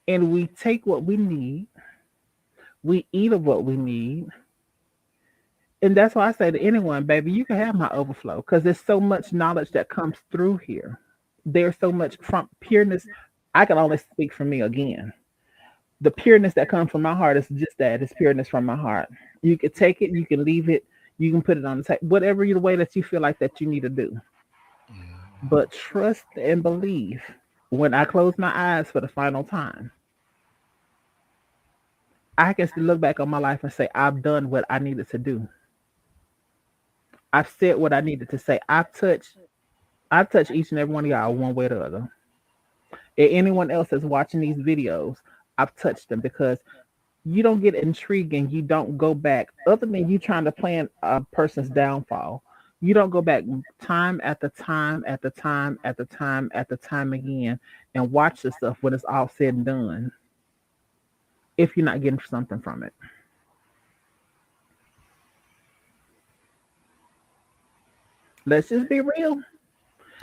And we take what we need, we eat of what we need. And that's why I say to anyone, baby, you can have my overflow because there's so much knowledge that comes through here. There's so much from pureness. I can only speak for me again. The pureness that comes from my heart is just that. It's pureness from my heart. You can take it, you can leave it, you can put it on the table, whatever the way that you feel like that you need to do. Mhm. But trust and believe. When I close my eyes for the final time, I can still look back on my life and say, I've done what I needed to do. I've said what I needed to say. I've touched each and every one of y'all one way or the other. And anyone else that's watching these videos, I've touched them because you don't get intrigued and you don't go back, other than you trying to plan a person's downfall. You don't go back time after time after time after time after time again and watch the stuff when it's all said and done if you're not getting something from it. Let's just be real.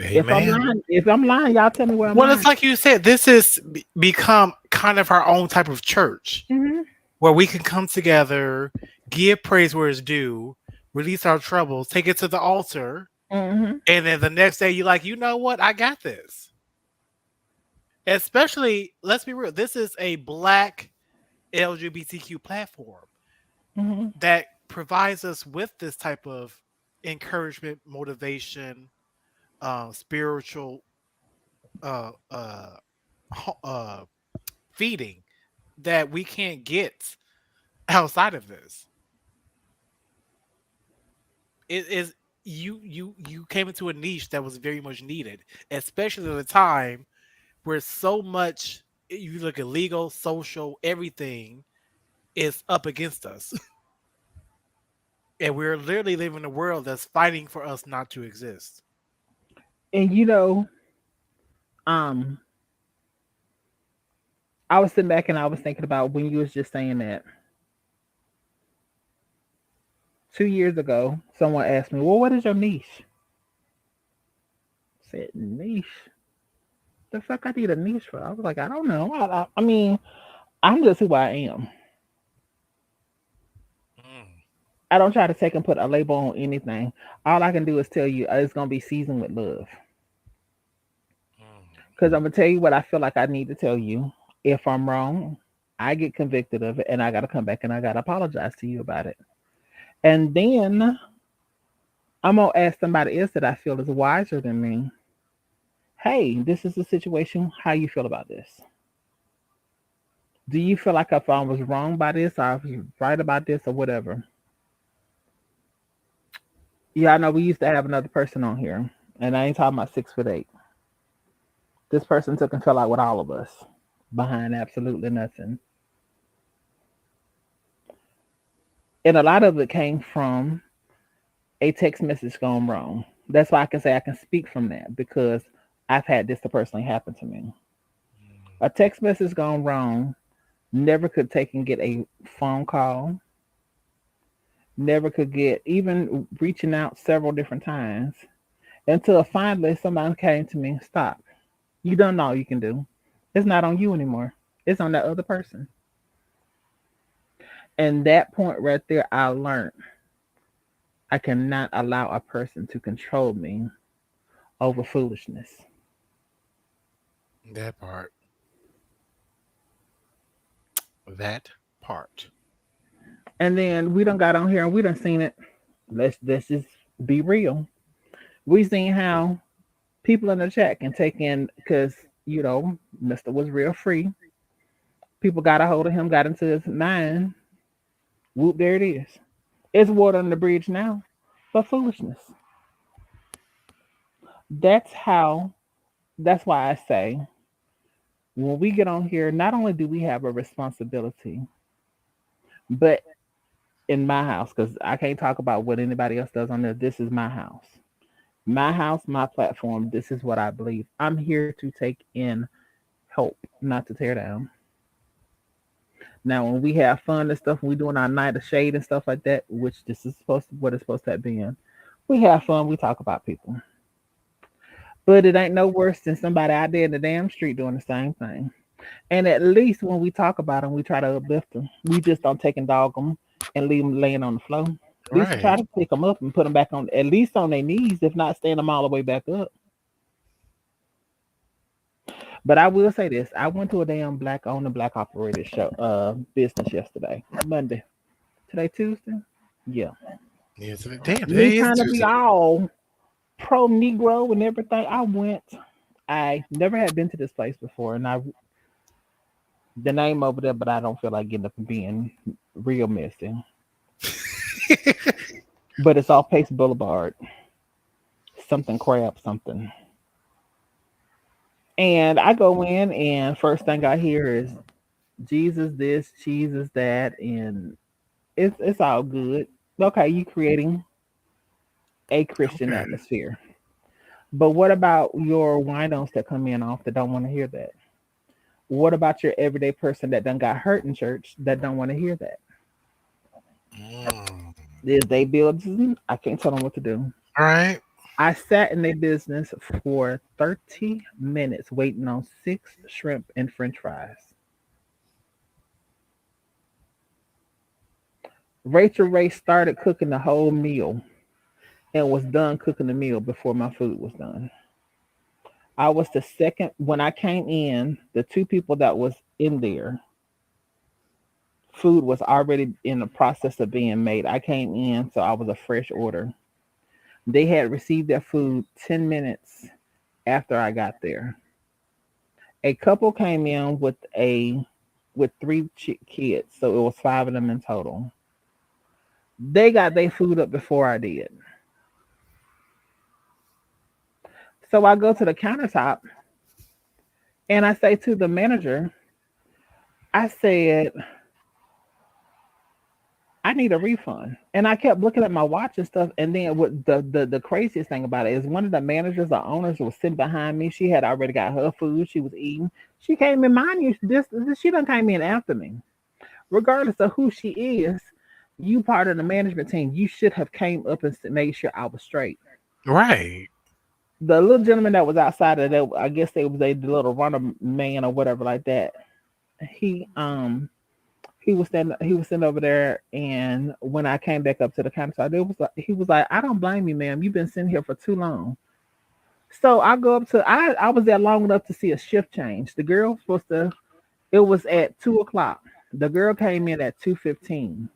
Amen. If I'm lying, y'all tell me where I'm Well, it's lying. like you said, this is become kind of our own type of church Hmm. where we can come together, give praise where it's due, release our troubles, take it to the altar, Hmm. and then the next day you're like, you know what? I got this. Especially, let's be real, this is a black LGBTQ platform Hmm. that provides us with this type of encouragement, motivation, spiritual uh, uh, uh, feeding that we can't get outside of this. it is you came into a niche that was very much needed, especially at a time where so much you look at legal, social, everything is up against us. And we're literally living in a world that's fighting for us not to exist. And um, I was sitting back and I was thinking about when you was just saying that 2 years ago, someone asked me, "Well, what is your niche?" I said, "Niche? The fuck I need a niche for?" I was like, "I don't know. I mean, I'm just who I am. Mm, I don't try to take and put a label on anything. All I can do is tell you it's gonna be seasoned with love. mm. Because I'm gonna tell you what I feel like I need to tell you. If I'm wrong, I get convicted of it, and I gotta come back and I gotta apologize to you about it. And then I'm gonna ask somebody else that I feel is wiser than me. Hey, this is the situation. How you feel about this? Do you feel like if I was wrong by this, or I was right about this, or whatever? Yeah, I know we used to have another person on here, and I ain't talking about 6'8". This person took and fell out with all of us behind absolutely nothing. And a lot of it came from a text message gone wrong. That's why I can say I can speak from that because I've had this to personally happen to me. A text message gone wrong, never could take and get a phone call, never could get even reaching out several different times until finally somebody came to me, stop. You done all you can do. It's not on you anymore. It's on that other person. And that point right there, I learned I cannot allow a person to control me over foolishness. That part. That part. And then we done got on here and we done seen it. Let's just be real. We seen how people in the chat can take in because Mister was real free. People got a hold of him, got into his mind. Whoop, there it is. It's water on the bridge now for foolishness. That's how. That's why I say when we get on here, not only do we have a responsibility, but in my house, because I can't talk about what anybody else does on there. This is my house, my platform. This is what I believe. I'm here to take in help, not to tear down. Now, when we have fun and stuff, when we doing our night of shade and stuff like that, which this is supposed to what it's supposed to have been, we have fun. We talk about people, but it ain't no worse than somebody out there in the damn street doing the same thing. And at least when we talk about them, we try to uplift them. We just don't take and dog them and leave them laying on the floor. At least we try Right. to pick them up and put them back on, at least on their knees, if not stand them all the way back up. But I will say this: I went to a damn black owned and black operated show business yesterday, Monday. Today Tuesday. Yeah, Yes. Damn, me today is trying to be Tuesday. all pro Negro and everything. I went. I never had been to this place before, and I the name over there, but I don't feel like getting up and being real messy. But it's off Pace Boulevard, something crab something. And I go in, and first thing I hear is Jesus this, Jesus that, and it's all good. Okay, you creating a Christian Okay. atmosphere. But what about your winos that come in off that don't want to hear that? What about your everyday person that done got hurt in church that don't want to hear that? Mm. Is they building? I can't tell them what to do. All right. I sat in their business for 30 minutes waiting on 6 shrimp and french fries. Rachel Ray started cooking the whole meal and was done cooking the meal before my food was done. I was the second when I came in, the two people that was in there, food was already in the process of being made. I came in, so I was a fresh order. They had received their food 10 minutes after I got there. A couple came in with three kids, so it was five of them in total. They got their food up before I did. So I go to the countertop and I say to the manager, I said, I need a refund. And I kept looking at my watch and stuff. And then what the craziest thing about it is one of the managers or owners was sitting behind me. She had already got her food. She was eating. She came in, mind you, this she done came in after me. Regardless of who she is, you part of the management team. You should have came up and made sure I was straight. Right. The little gentleman that was outside of that, I guess they was a little runner man or whatever like that. He um he was standing over there, and when I came back up to the counter, so he was like, I don't blame you, ma'am. You've been sitting here for too long. So I go up to I was there long enough to see a shift change. The girl was supposed to it was at 2 o'clock. The girl came in at 2:15.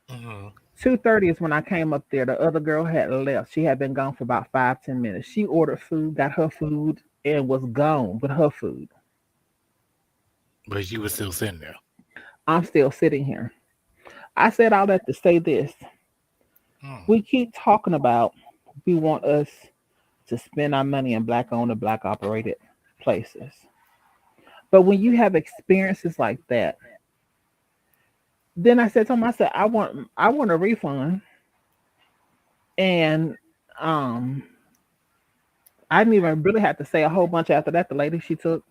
Hmm. 2:30 is when I came up there. The other girl had left. She had been gone for about 5-10 minutes. She ordered food, got her food, and was gone with her food. But you were still sitting there. I'm still sitting here. I said all that to say this. Hmm. We keep talking about we want us to spend our money in black owned and black operated places. But when you have experiences like that, then I said to him, I said, I want a refund. And um I didn't even really have to say a whole bunch after that. The lady she took,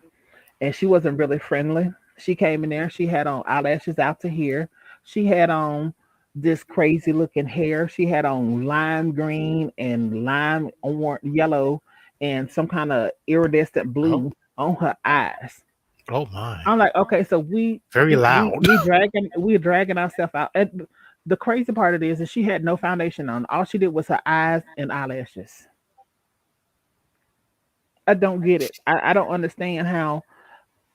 and she wasn't really friendly. She came in there, she had on eyelashes out to here. She had on this crazy looking hair. She had on lime green and lime orange, yellow, and some kind of iridescent Oh, blue on her eyes. oh my. I'm like, okay, so we Very we we loud. we dragging we're dragging ourselves out. And the crazy part of it is she had no foundation on. All she did was her eyes and eyelashes. I don't get it. I don't understand how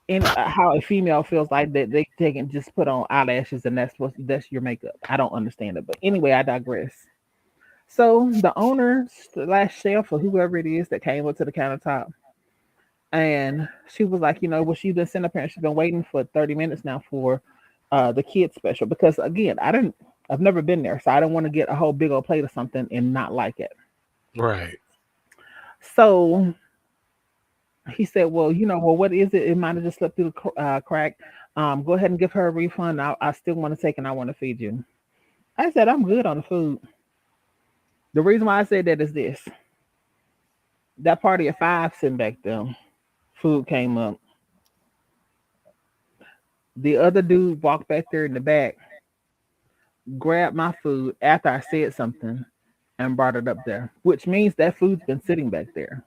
a female feels like that they can just put on eyelashes and that's your makeup. I don't understand it. But anyway, I digress. So the owner slash chef or whoever it is that came up to the countertop, and she was like, well, she's been sitting up here and she's been waiting for 30 minutes now for the kids special because again, I've never been there, so I don't want to get a whole big old plate of something and not like it. Right. So he said, well, what is it? It might have just slipped through the crack. Go ahead and give her a refund. I still want to take and I want to feed you. I said, I'm good on the food. The reason why I said that is this. That party of five sitting back there, food came up. The other dude walked back there in the back, grabbed my food after I said something and brought it up there, which means that food's been sitting back there.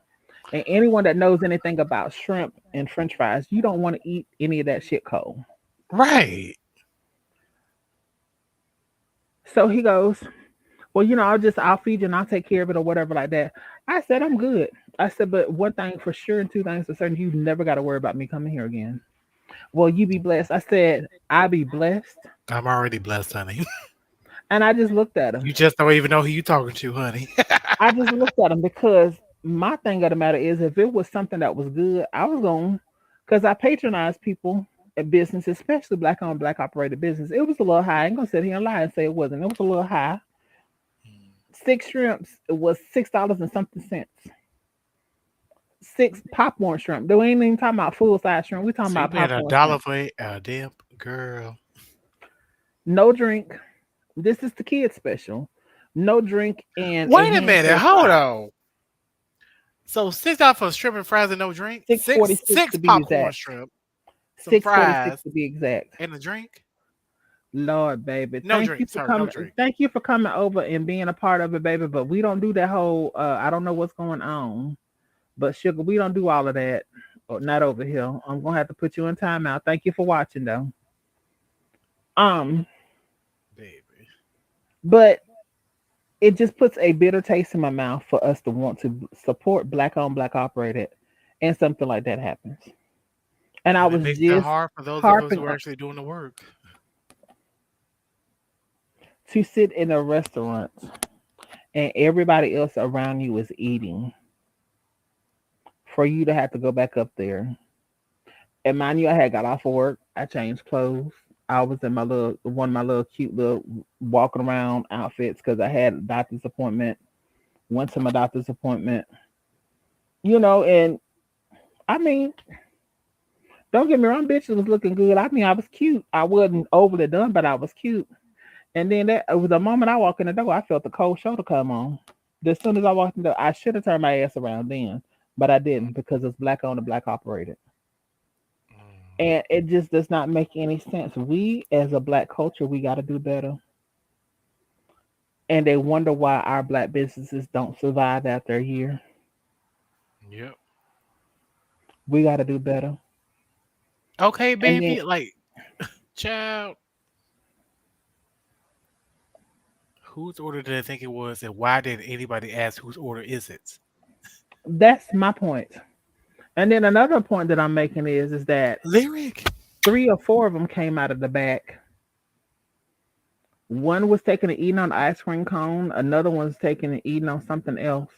And anyone that knows anything about shrimp and french fries, you don't want to eat any of that shit cold. Right. So he goes, well, I'll feed you and I'll take care of it or whatever like that. I said, I'm good. I said, but one thing for sure and two things for certain, you never got to worry about me coming here again. Well, you be blessed. I said, I be blessed. I'm already blessed, honey. And I just looked at You him. just don't even know who you talking to, honey. I just looked at him because my thing of the matter is if it was something that was good, I was going, because I patronize people at business, especially black owned, black operated business. It was a little high. I ain't going to sit here and lie and say it wasn't. It was a little high. Six shrimps, it was $6 and something cents. Six popcorn shrimp. They ain't even talking about full size shrimp. We talking So you about paying a popcorn dollar shrimp. for a damn girl. No drink. This is the kids special. No drink and a Wait a minute, handful of hold fries. on. So $6 for shrimp and fries and no drink? Six forty Six six six to be popcorn exact. shrimp, some 646 fries, to be exact. and a drink? Lord, baby, No drink. Sorry, no drink. Thank you for coming over and being a part of it, baby. But we don't do that whole. I don't know what's going on, but sugar, we don't do all of that. Or not over here. I'm gonna have to put you in timeout. Thank you for watching, though. Um, Baby. but it just puts a bitter taste in my mouth for us to want to support black owned, black operated, and something like that happens. And I And it was makes it just hard for those of us harping who are on actually doing the work. to sit in a restaurant and everybody else around you is eating for you to have to go back up there. And mind you, I had got off of work. I changed clothes. I was in my little one of my little cute little walking around outfits because I had a doctor's appointment. Went to my doctor's appointment. And I mean, don't get me wrong, bitches was looking good. I mean, I was cute. I wasn't overly done, but I was cute. And then the moment I walked in the door, I felt the cold shoulder come on. As soon as I walked in the door, I should have turned my ass around then, but I didn't because it's black owned and black operated. Mm. And it just does not make any sense. We, as a black culture, we got to do better. And they wonder why our black businesses don't survive after a year. Yep. We got to do better. Okay, And then baby. Like, child, whose order did I think it was, and why didn't anybody ask whose order is it? that's my point. And then another point that I'm making is that Lyric. three or four of them came out of the back. One was taking and eating on ice cream cone. Another one's taking and eating on something else.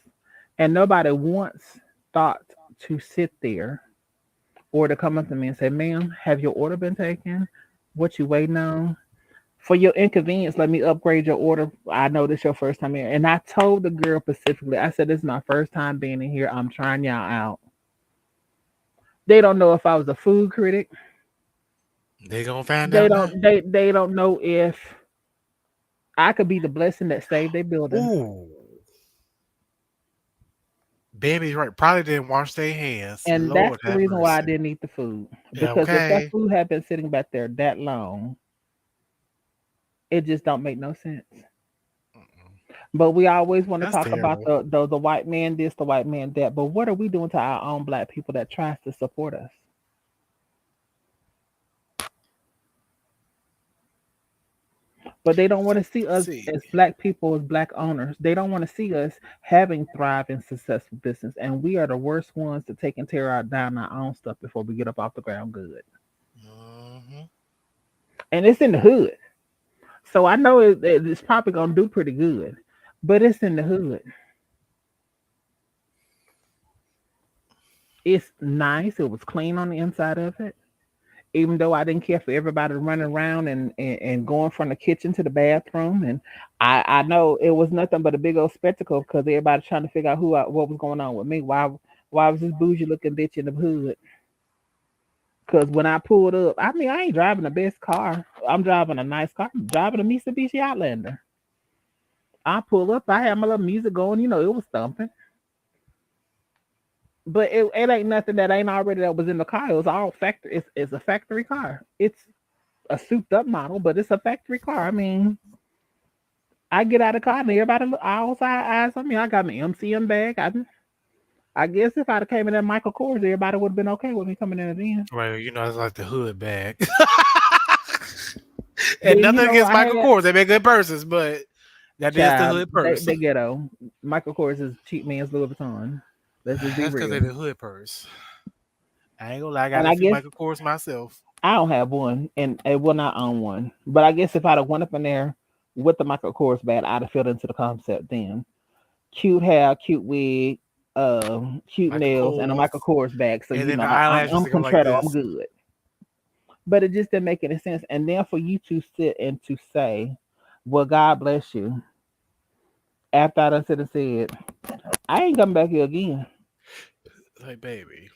And nobody once thought to sit there or to come up to me and say, "Ma'am, have your order been taken? What you waiting on? For your inconvenience, let me upgrade your order. I know this your first time here." And I told the girl specifically, I said, "This is my first time being in here. I'm trying y'all out." They don't know if I was a food critic. They gonna find They out now. don't they don't know if I could be the blessing that saved their building. Ooh, Baby's right. Probably didn't wash their hands. And that's Lord the have reason why I mercy. didn't eat the food. Yeah, Because if that okay. food had been sitting back there that long, it just don't make no sense. Mm-mm. But we always want to That's talk about terrible. the white man this, the white man that. But what are we doing to our own black people that tries to support us? But they don't want to see us See, as black people, as black owners. They don't want to see us having thriving, successful business. And we are the worst ones to take and tear out down our own stuff before we get up off the ground good. hmm And it's in the hood. So I know it's probably gonna do pretty good. But it's in the hood. It's nice. It was clean on the inside of it. Even though I didn't care for everybody running around and going from the kitchen to the bathroom. And I know it was nothing but a big old spectacle because everybody trying to figure out what was going on with me. Why was this bougie looking bitch in the hood? Because when I pulled up, I mean, I ain't driving the best car. I'm driving a nice car. I'm driving a Mitsubishi Outlander. I pull up, I had my little music going, it was thumping. But it ain't nothing that ain't already that was in the car. It was all factory. It's a factory car. It's a souped up model, but it's a factory car. I mean, I get out of the car and everybody look all side eyes on me. I got my MCM bag. I guess if I'd have came in that Michael Kors, everybody would have been okay with me coming in then. right. It's like the hood bag. And Then nothing against I Michael had Kors. They make good purses, but that is the child. hood They purse. they ghetto. Michael Kors is cheap man's Louis Vuitton. Let's just be That's because they real. the hood purse. I ain't gonna lie, I got And a I few guess Michael Kors myself. I don't have one, and it will not own one. But I guess if I'd have went up in there with the Michael Kors bag, I'd have fit into the concept then. Cute hair, cute wig, cute Michael nails, and a Kors. Michael Kors bag. So And then the I'm eyelashes I'm to go like Contretto. I'm this. good. But it just didn't make any sense. And then for you to sit and to say, "Well, God bless you," after I done said and said, I ain't coming back here again. Like, baby,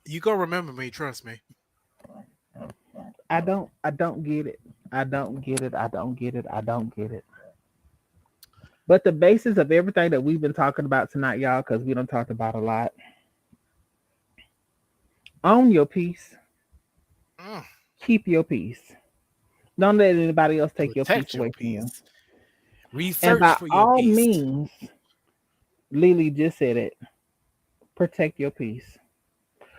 you gonna remember me, trust me. I don't get it. I don't get it. I don't get it. I don't get it. But the basis of everything that we've been talking about tonight, y'all, because we don't talk about a lot. Own your peace. Mm, Keep your peace. Don't let anybody else take your peace protect your away from you. peace. And Research by for your all peace. means, Lily just said it. Protect your peace.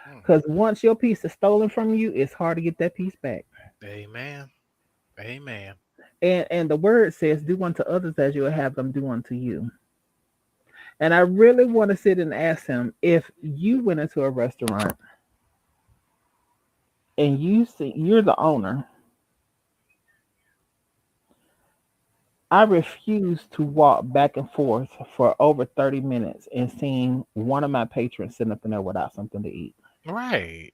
Mm, Because once your peace is stolen from you, it's hard to get that peace back. amen. Amen. And the word says, "Do unto others as you will have them do unto you." And I really want to sit and ask him, if you went into a restaurant and you see you're the owner, I refuse to walk back and forth for over 30 minutes and seeing one of my patrons sitting up in there without something to eat. Right.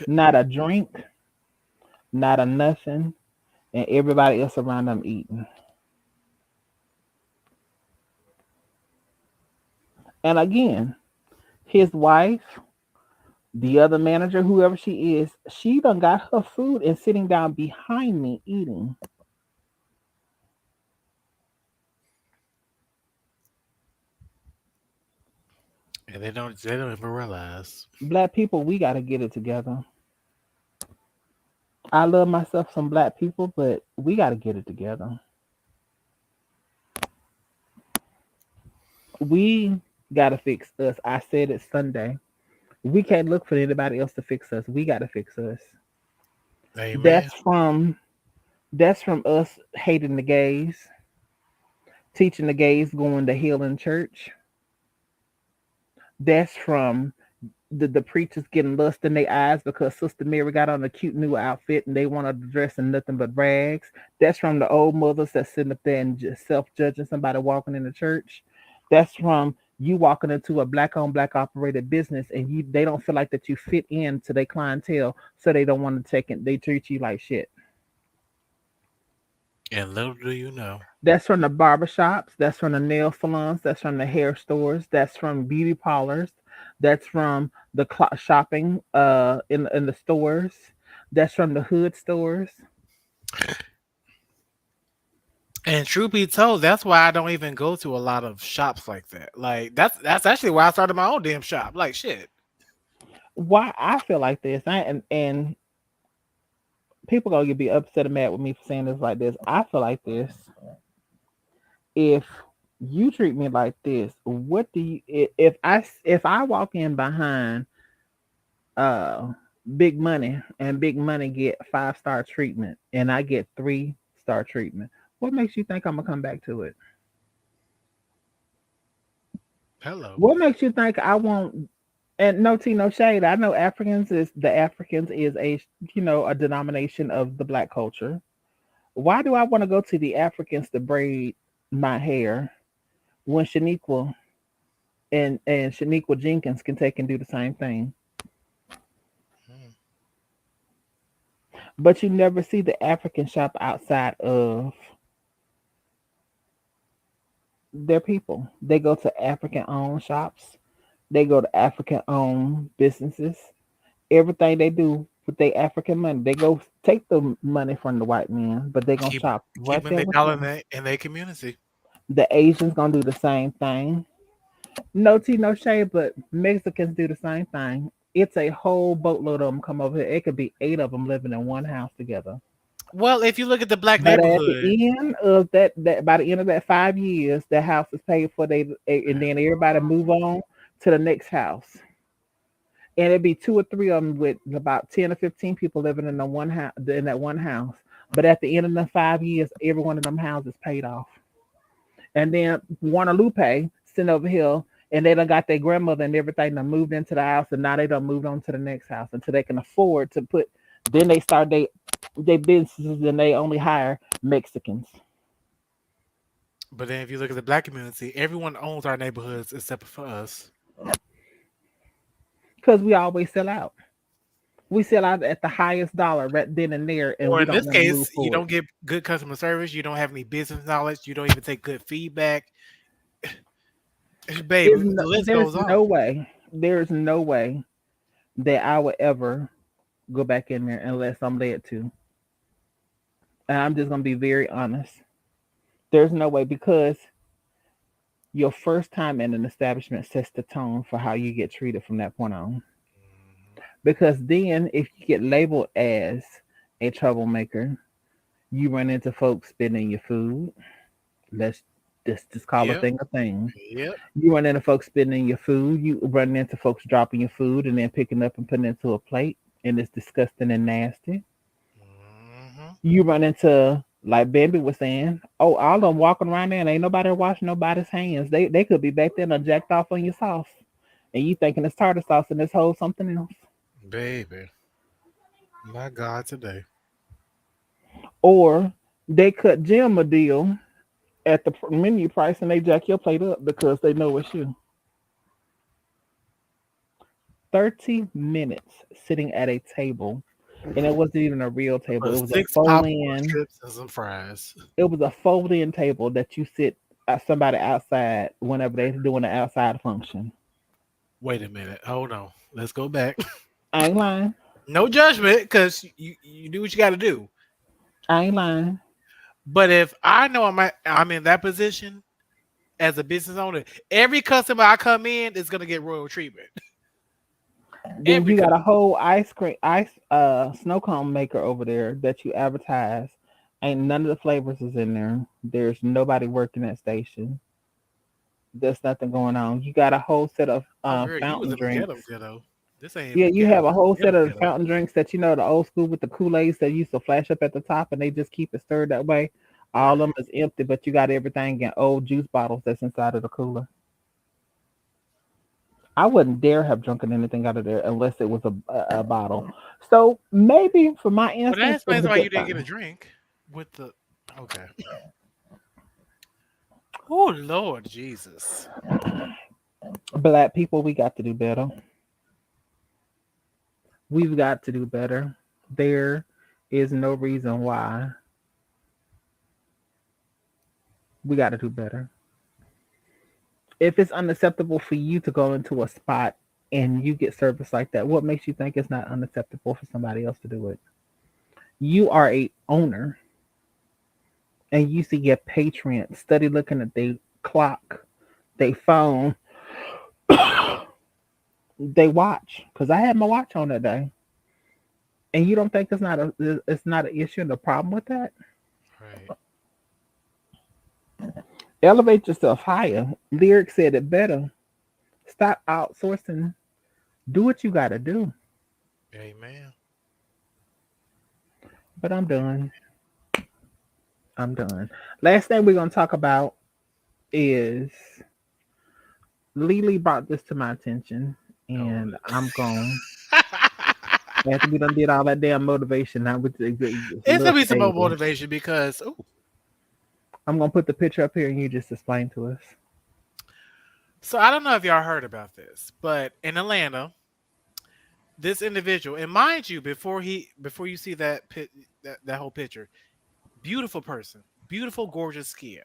Not a drink, not a nothing, and everybody else around them eating. And again, his wife, the other manager, whoever she is, she done got her food and sitting down behind me eating. And they don't even realize. Black people, we got to get it together. I love myself some black people, but we got to get it together. We got to fix us. I said it Sunday. We can't look for anybody else to fix us. We got to fix us. Amen. That's from that's from us hating the gays, teaching the gays going to healing church. That's from the preachers getting lust in their eyes because Sister Mary got on a cute new outfit and they want to dress in nothing but rags. That's from the old mothers that's sitting up there and just self judging somebody walking in the church. That's from you walking into a black owned, black operated business and they don't feel like that you fit into their clientele, so they don't want to take it. They treat you like shit. And little do you know. That's from the barber shops. That's from the nail salons. That's from the hair stores. That's from beauty parlors. That's from the shopping in the stores. That's from the hood stores. And truth be told, that's why I don't even go to a lot of shops like that. Like that's actually why I started my own damn shop. Like shit. Why I feel like this, and people gonna be upset and mad with me for saying this like this. I feel like this. If you treat me like this, what do you? If I walk in behind uh big money and big money get 5-star treatment and I get 3-star treatment, what makes you think I'm gonna come back to it? Hello. What makes you think I won't? And no tea, no shade. I know Africans is a a denomination of the black culture. Why do I want to go to the Africans to braid my hair when Shaniqua Jenkins can take and do the same thing? Mm. But you never see the African shop outside of their people. They go to African owned shops. They go to African owned businesses. Everything they do with their African money, they go take the money from the white men, but they gonna Keep shop right keeping there their with dollar them. in their community. The Asians gonna do the same thing. No tea, no shade, but Mexicans do the same thing. It's a whole boatload of them come over here. It could be 8 of them living in one house together. Well, if you look at the black But at the neighborhood, end of that by the end of that 5 years, the house is paid for. And then everybody move on to the next house, and it'd be 2 or 3 of them with about 10 or 15 people living in the one house in that one house. But at the end of the 5 years, every one of them houses paid off. And then Guadalupe sitting over here, and they done got their grandmother and everything done moved into the house, and now they done moved on to the next house until they can afford to put. Then they start they businesses and they only hire Mexicans but then if you look at the black community, everyone owns our neighborhoods except for us. because we always sell out. We sell out at the highest dollar right then and there, and Or we in don't this want to move case, you forward. don't get good customer service, you don't have any business knowledge, you don't even take good feedback. Baby, the list There's goes on. no way. There's no way that I would ever go back in there unless I'm led to. And I'm just gonna be very honest. There's no way because your first time in an establishment sets the tone for how you get treated from that point on. Mhm. Because then if you get labeled as a troublemaker, you run into folks spending your food. Let's just call a Yep. thing a thing. Yep. You run into folks spending your food. You run into folks dropping your food and then picking up and putting it into a plate, and it's disgusting and nasty. Hmm. You run into, like Bambi was saying, oh, all of them walking around there and ain't nobody washing nobody's hands. They could be back there and jacked off on your sauce, and you thinking it's tartar sauce and this whole something else. Baby, my God, today. Or they cut Jim a deal at the menu price and they jack your plate up because they know it's you. 30 minutes sitting at a table, and it wasn't even a real table. For It was a six fold popcorn in. strips and some fries. It was a fold in table that you sit. somebody outside whenever they're doing an outside function. Wait a minute. Hold on. Let's go back. I ain't lying. No judgment, because you do what you got to do. I ain't lying. But if I know I'm in that position as a business owner, every customer I come in is gonna get royal treatment. Then Every you got a customer. whole snow cone maker over there that you advertise. Ain't none of the flavors is in there. There's nobody working that station. There's nothing going on. You got a whole set of Oh, girl, you was fountain in the ghetto, drinks. ghetto. This ain't Yeah, even you ghetto. have a whole set Ghetto, of ghetto. fountain drinks that the old school with the Kool-Aids that used to flash up at the top and they just keep it stirred that way. All of them Right. is empty, but you got everything in old juice bottles that's inside of the cooler. I wouldn't dare have drunken anything out of there unless it was a bottle. So maybe for my Well, that instance, it was explains a why good you didn't get a thing. drink with the. Okay. Oh Lord Jesus. Black people, we got to do better. We've got to do better. There is no reason why we got to do better. If it's unacceptable for you to go into a spot and you get service like that, what makes you think it's not unacceptable for somebody else to do it? You are a owner and you see your patron study looking at their clock, their phone, they watch. Because I had my watch on that day. And you don't think it's not an issue and a problem with that? Right. Elevate yourself higher. Lyric said it better. Stop outsourcing. Do what you gotta do. Amen. But I'm done. I'm done. Last thing we're gonna talk about is Lily brought this to my attention, Oh. and I'm gone. After we done did all that damn motivation, now with the It's little gonna be some more shady. motivation because I'm gonna put the picture up here, and you just explain to us. so I don't know if y'all heard about this, but in Atlanta, this individual, and mind you, before you see that whole picture, beautiful person, beautiful, gorgeous skin.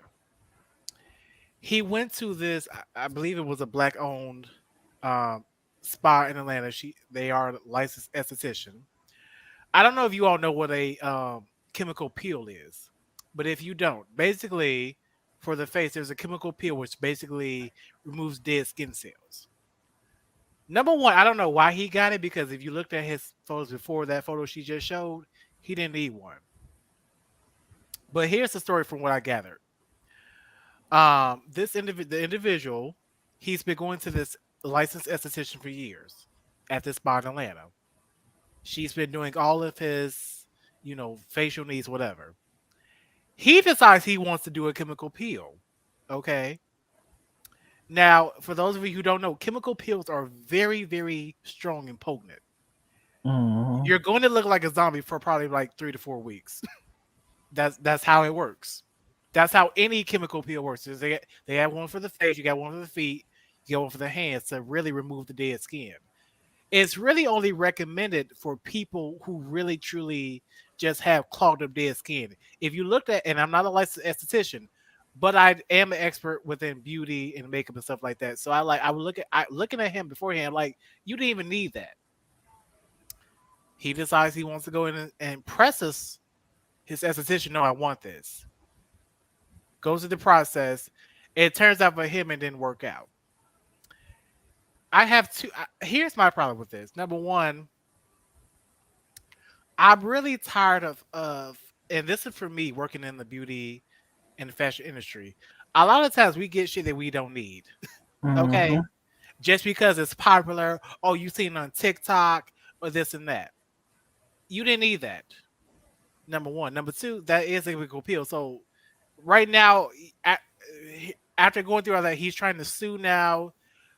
He went to this, I believe it was a black owned um, spa in Atlanta. They are a licensed esthetician. I don't know if you all know what a chemical peel is, but if you don't, basically for the face, there's a chemical peel which basically removes dead skin cells. Number one, I don't know why he got it because if you looked at his photos before that photo she just showed, he didn't need one. But here's the story from what I gathered. The individual, he's been going to this licensed esthetician for years at this spa in Atlanta. She's been doing all of his, facial needs, whatever. He decides he wants to do a chemical peel. Okay. Now, for those of you who don't know, chemical peels are very, very strong and potent. Mm-hmm. You're going to look like a zombie for probably like 3 to 4 weeks. That's how it works. That's how any chemical peel works. Is they have one for the face, you got one for the feet, you got one for the hands to really remove the dead skin. It's really only recommended for people who really truly just have clogged up dead skin. If you looked at, and I'm not a licensed esthetician, but I am an expert within beauty and makeup and stuff like that. So I would looking at him beforehand, like you didn't even need that. He decides he wants to go in and presses his esthetician. No, I want this. Goes through the process. It turns out for him it didn't work out. I have two. Here's my problem with this. Number one, I'm really tired of, and this is for me working in the beauty and fashion industry. A lot of times we get shit that we don't need. Mm-hmm. Okay, just because it's popular. Oh, you seen it on TikTok or this and that. You didn't need that. Number one. Number two, that is a big appeal. So right now, after going through all that, he's trying to sue now.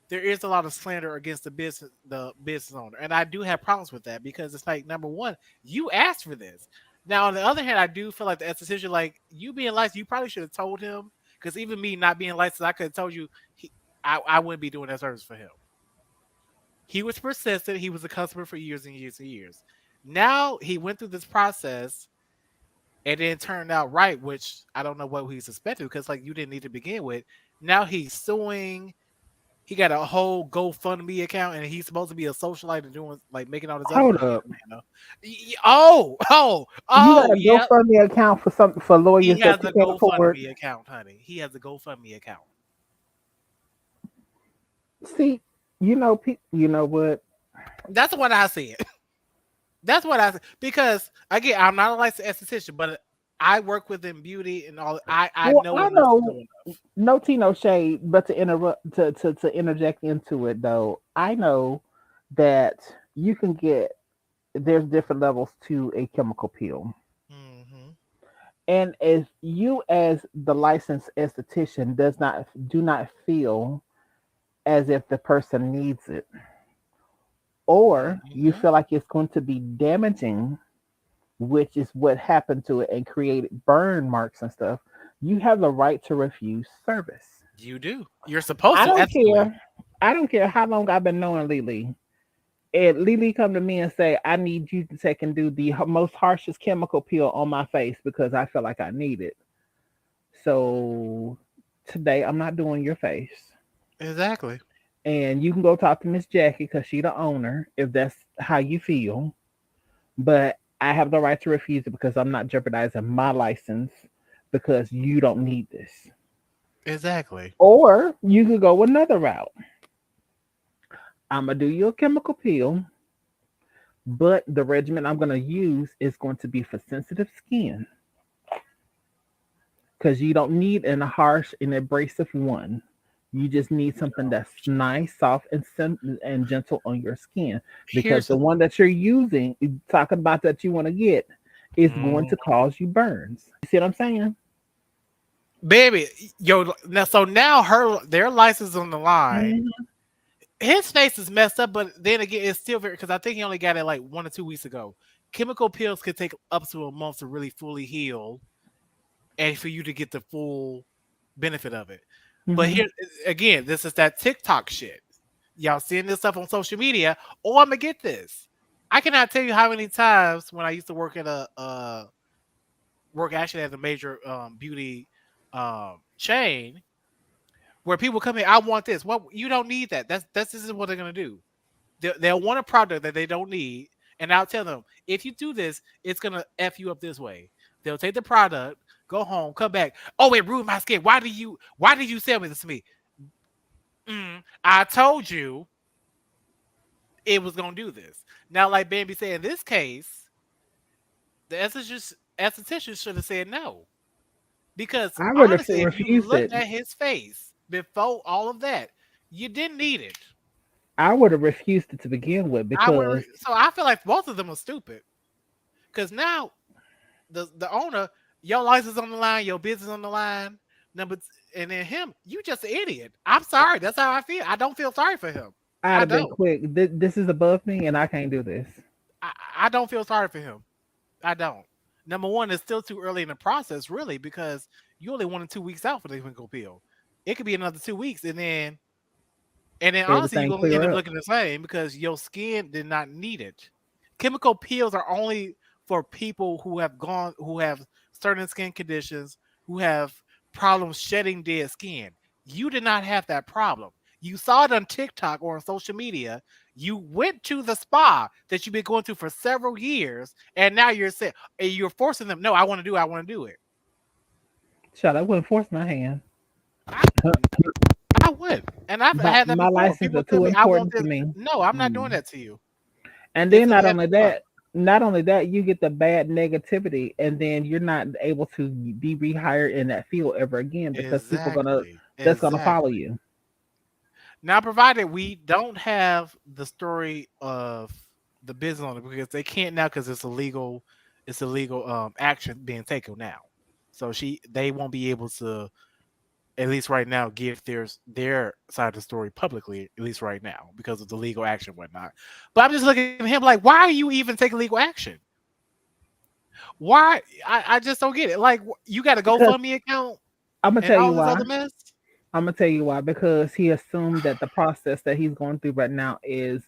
There is a lot of slander against the business owner, and I do have problems with that because it's like number one, you asked for this. Now, on the other hand, I do feel like the esthetician, like you being licensed, you probably should have told him because even me not being licensed, I could have told you I wouldn't be doing that service for him. He was persistent. He was a customer for years and years and years. Now he went through this process and then turned out right, which I don't know what he's suspected because like you didn't need to begin with. Now he's suing. He got a whole GoFundMe account, and he's supposed to be a socialite and doing like making all this other Hold money. up. You know? Oh, oh, You got oh, a yep. GoFundMe account for something for He lawyers that has you a can't afford. GoFundMe account, honey. He has a GoFundMe account. See, you know what? That's what I said. That's what I said. Because again, I'm not a licensed esthetician, but I work within beauty and all. I Well, know I enough to know know enough. no tea, no shade, but to interrupt to interject into it though, I know that you can get there's different levels to a chemical peel. Hmm. And if you as the licensed esthetician do not feel as if the person needs it, or you Hmm. feel like it's going to be damaging, which is what happened to it and created burn marks and stuff, you have the right to refuse service. You do. You're supposed I to, don't absolutely. care. I don't care how long I've been knowing Lily. And Lily come to me and say, I need you to take and do the most harshest chemical peel on my face because I feel like I need it. So today I'm not doing your face. Exactly. And you can go talk to Miss Jackie because she the owner if that's how you feel. But I have the right to refuse it because I'm not jeopardizing my license because you don't need this. Exactly. Or you could go another route. I'm gonna do your chemical peel, but the regimen I'm gonna use is going to be for sensitive skin because you don't need a harsh and abrasive one. You just need something that's nice, soft, and gentle on your skin because Here's the the one that you're using, talking about that you want to get, is going mm, to cause you burns. You see what I'm saying? baby, yo, now so now their license on the line. Mhm. His face is messed up, but then again, it's still very because I think he only got it like 1 or 2 weeks ago. Chemical peels could take up to a month to really fully heal and for you to get the full benefit of it. But Mhm. here again, this is that TikTok shit. Y'all seeing this stuff on social media. Oh, I'm gonna get this. I cannot tell you how many times when I used to work at a work actually at a major beauty chain where people come in. I want this. Well, you don't need that. That's this is what they're gonna do. They'll want a product that they don't need, and I'll tell them if you do this, it's gonna f you up this way. They'll take the product, go home, come back. Oh, it ruined my skin. Why did you sell me this to me? I told you it was gonna do this. Now, like Bambi said, in this case, the esthetician should have said no because I would have honestly, if you refused looked it. at his face before all of that, you didn't need it. I would have refused it to begin with I would. because So I feel like both of them are stupid because now the owner, your license on the line, your business on the line. Number and then him, you just an idiot. I'm sorry. That's how I feel. I don't feel sorry for him. I'd I have been don't. quick. This is above me, and I can't do this. I don't feel sorry for him. I don't. Number one, it's still too early in the process, really, because you only 1 or 2 weeks out for the clinical pill. It could be another 2 weeks, and then honestly, you're Everything gonna end clear up up. looking the same because your skin did not need it. Chemical peels are only for people who have certain skin conditions, who have problems shedding dead skin. You did not have that problem. You saw it on TikTok or on social media. You went to the spa that you've been going to for several years, and now you're saying and you're forcing them. No, I want to do it. Shut! I wouldn't force my hand. I wouldn't. I would, and I've My had that my before. license People are tell too me I want important to this. me. No, I'm not doing Mm. that to you. And This then is FYI. not only that, you get the bad negativity, and then you're not able to be rehired in that field ever again because people gonna Exactly. that's gonna follow Exactly. you. Now, provided we don't have the story of the business owner because they can't now because it's illegal action being taken now. So they won't be able to at least right now give their side of the story publicly at least right now because of the legal action and whatnot. But I'm just looking at him like, why are you even taking legal action? Why? I just don't get it. Like you got a Because GoFundMe account I'm gonna and tell all you this why. other mess. I'm gonna tell you why. Because he assumed that the process that he's going through right now is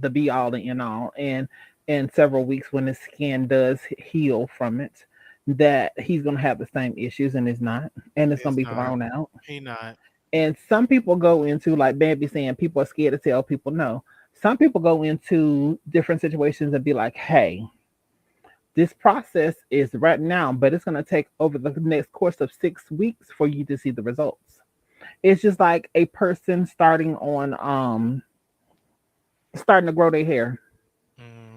the be all and end all, and in several weeks when his skin does heal from it, that he's gonna have the same issues, and it's not, and it's gonna It's be not. thrown out. He not. And some people go into, like Bambi saying, people are scared to tell people no. Some people go into different situations and be like, hey, this process is right now, but it's going to take over the next course of 6 weeks for you to see the results. It's just like a person starting to grow their hair.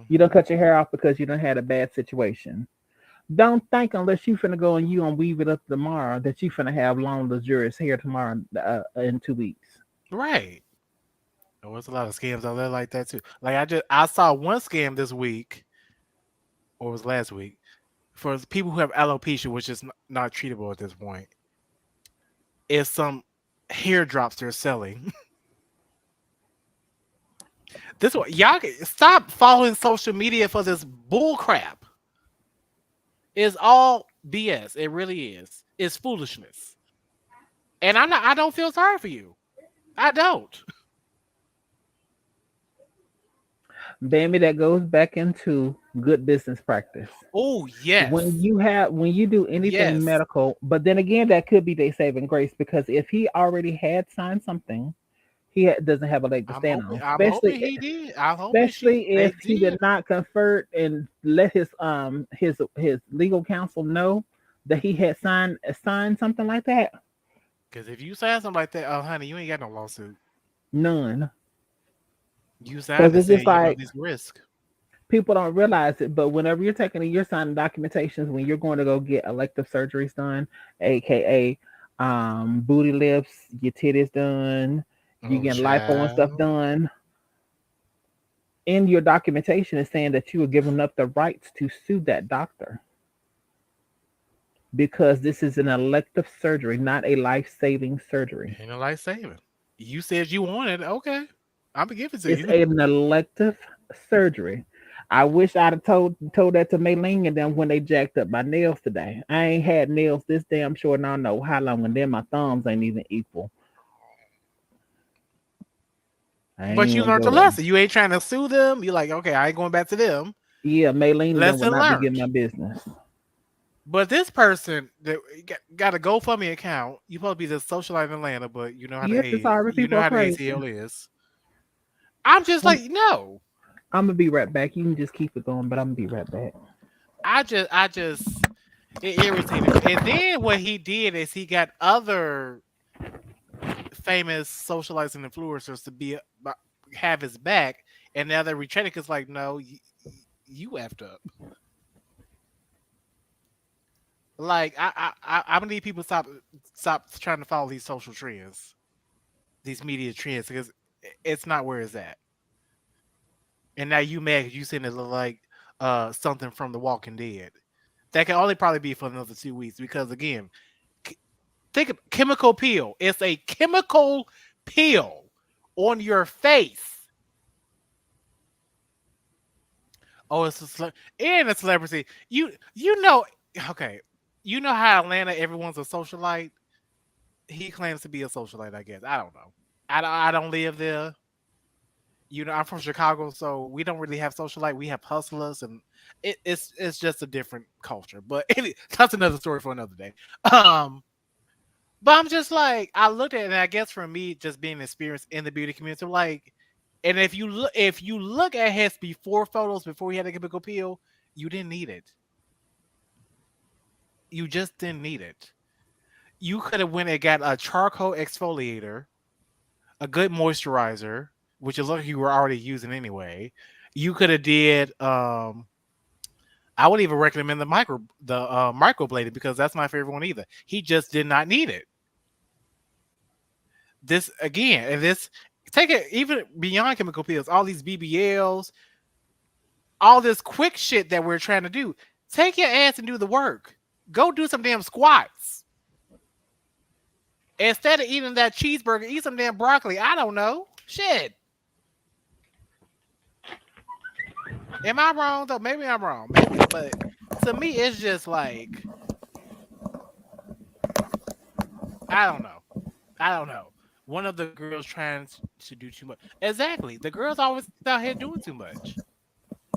You don't Hmm. cut your hair off because you don't had a bad situation. Don't think unless you finna go and you gonna weave it up tomorrow that you finna have long luxurious hair tomorrow in 2 weeks. Right. There was a lot of scams out there like that too. Like I saw one scam this week, or it was last week, for people who have alopecia, which is not treatable at this point. Is some hair drops they're selling. This one, y'all stop following social media for this bull crap. It's all BS. It really is. It's foolishness. And I'm not. I don't feel sorry for you. I don't. Baby, that goes back into good business practice. Oh When yes, you do anything yes. medical, but then again, that could be their saving grace because if he already had signed something, doesn't have a leg to I'm stand hoping. on. I'm hoping he did. I'm hoping Especially they if he did did. not convert and let his legal counsel know that he had signed something like that. Because if you sign something like that, oh honey, you ain't got no lawsuit. None, You because signed it it's just saying you run like this risk. people don't realize it. But whenever you're signing documentations when you're going to go get elective surgeries done, aka booty lifts, your titties done, you Oh get lipo and stuff child. done. In your documentation is saying that you are giving up the rights to sue that doctor because this is an elective surgery, not a life saving surgery. Ain't no life saving. You said you wanted. Okay, I'm gonna give it to It's you. an elective surgery. I wish I'd have told that to Maylene and them when they jacked up my nails today. I ain't had nails this damn short and I don't know how long, and then my thumbs ain't even equal. I ain't But even you gonna learned go the there. lesson. You ain't trying to sue them. You're like, okay, I ain't going back to them. Yeah, Maylene and them would Lesson not be learned. getting my business. But this person that got a GoFundMe account, you supposed to be the socialite in Atlanta, but you know how Yeah, sorry, people are the crazy. ATL is. I'm just I'm, like, no. I'm gonna be right back. You can just keep it going, but I'm gonna be right back. I just it irritated me. And then what he did is he got other famous socialites and influencers to have his back, and now they're retreating because like, no, you effed up. Like I'm gonna need people to stop trying to follow these social trends, these media trends, because it's not where it's at. And now you mad 'cause you sitting there look like something from The Walking Dead. That can only probably be for another 2 weeks because again, think of chemical peel. It's a chemical peel on your face. Oh, it's and a celebrity. You know, okay. You know how Atlanta everyone's a socialite. He claims to be a socialite. I guess I don't know. I don't live there. You know, I'm from Chicago, so we don't really have socialite. We have hustlers, and it's just a different culture. But that's another story for another day. Um, but I'm just like I looked at it, and I guess for me, just being experienced in the beauty community, like, and if you look at his before photos before he had a chemical peel, you didn't need it. You just didn't need it. You could have went and got a charcoal exfoliator, a good moisturizer, which is like you were already using anyway. You could have did. I would even recommend the microbladed because that's my favorite one either. He just did not need it. This again, and this take it even beyond chemical peels. All these BBLs, all this quick shit that we're trying to do. Take your ass and do the work. Go do some damn squats. Instead of eating that cheeseburger, eat some damn broccoli. I don't know. Shit. Am I wrong though? Maybe I'm wrong. Maybe, but to me, it's just like I don't know. I don't know. One of the girls trying to do too much. Exactly. The girls always out here doing too much,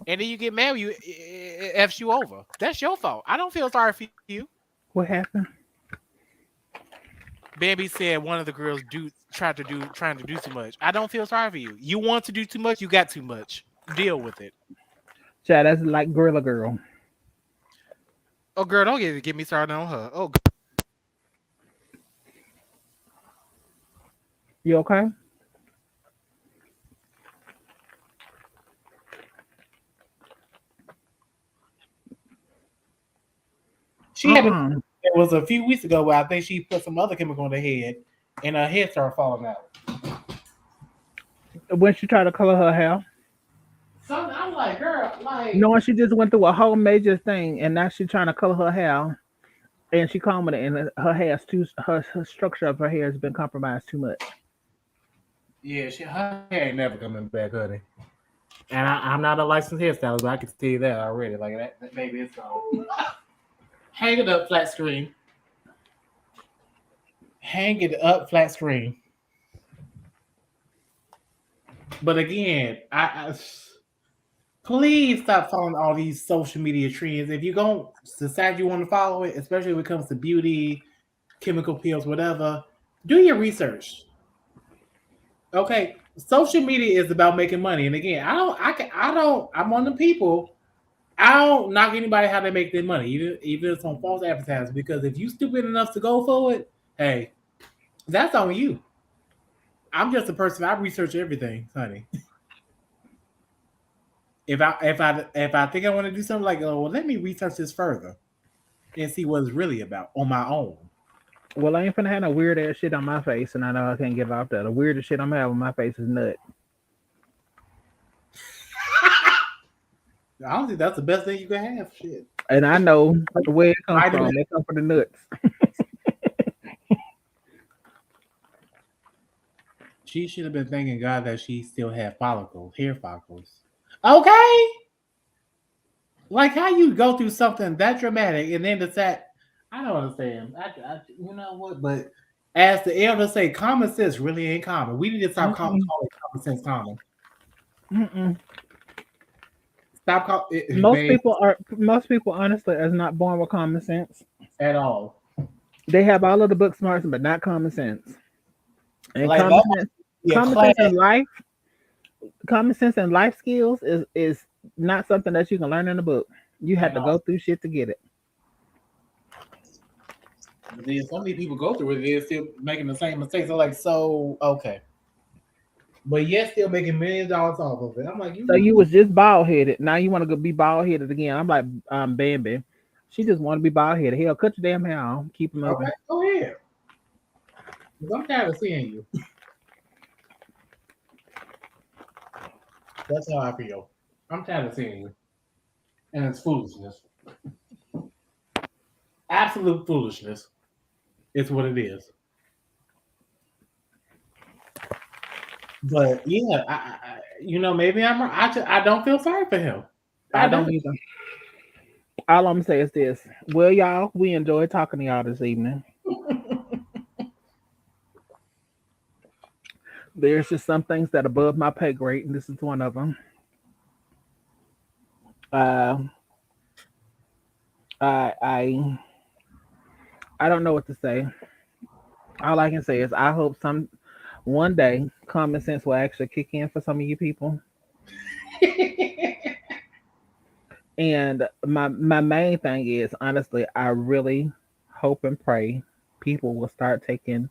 and then you get mad. f's you over. That's your fault. I don't feel sorry for you. What happened? Bambi said one of the girls trying to do too much. I don't feel sorry for you. You want to do too much, you got too much. Deal with it. Child, that's like Gorilla Girl. Oh girl, don't get me started on her. Oh You okay? She had Uh-uh. it was a few weeks ago where I think she put some other chemical on her head, and her head started falling out. When she tried to color her hair, Something I'm like, girl, like knowing she just went through a whole major thing, and now she's trying to color her hair, and she commented, and her hair's too, her structure of her hair has been compromised too much. yeah, her hair ain't never coming back, honey. And I'm not a licensed hairstylist, but I can tell you that already. Like that baby, it's gone. Hang it up flat screen. Hang it up flat screen. But again, I please stop following all these social media trends. If you don't decide you want to follow it, especially when it comes to beauty, chemical peels, whatever, do your research. Okay, social media is about making money, and again, I'm one of the people. I don't knock anybody how they make their money, even if it's on false advertising. Because if you stupid enough to go for it, hey, that's on you. I'm just a person. I research everything, honey. If I think I want to do something like, oh well, let me research this further and see what it's really about on my own. Well, I ain't finna have no weird ass shit on my face, and I know I can't get it off that. The weirdest shit I'm having on my face is nut. I don't think that's the best thing you can have. Shit. And I know where it comes Vitamin. from. It comes from the nuts. She should have been thanking God that she still had follicles, hair follicles. Okay, like how you go through something that dramatic and then decide. I don't understand. You know what? But as the elders say, common sense really ain't common. We need to stop calling Mm-mm, common sense common. mm-mm. Stop calling it Most babe people are. Most people, honestly, are not born with common sense. at all. They have all of the book smarts, but not common sense. And Like that must be a common class. sense in life, common sense and life skills is not something that you can learn in a book. You have At to all. go through shit to get it. But then some of these people go through it, they're still making the same mistakes. They're like, so okay, but yet still making $millions off of it. I'm like, you So know you what? was just bald headed. Now you want to go be bald headed again. I'm like, Bambi. She just want to be bald headed. Hell, cut your damn hair off. Keep it Okay, moving. go ahead. 'Cause I'm tired of seeing you. That's how I feel. I'm tired of seeing you, and it's foolishness. Absolute foolishness. It's what it is. But yeah, maybe I'm. I don't feel sorry for him. I I don't. don't either. All I'm gonna say is this. Well, y'all, we enjoyed talking to y'all this evening. There's just some things that are above my pay grade, and this is one of them. Uh, I I don't know what to say. All I can say is I hope some one day common sense will actually kick in for some of you people. And my main thing is honestly, I really hope and pray people will start taking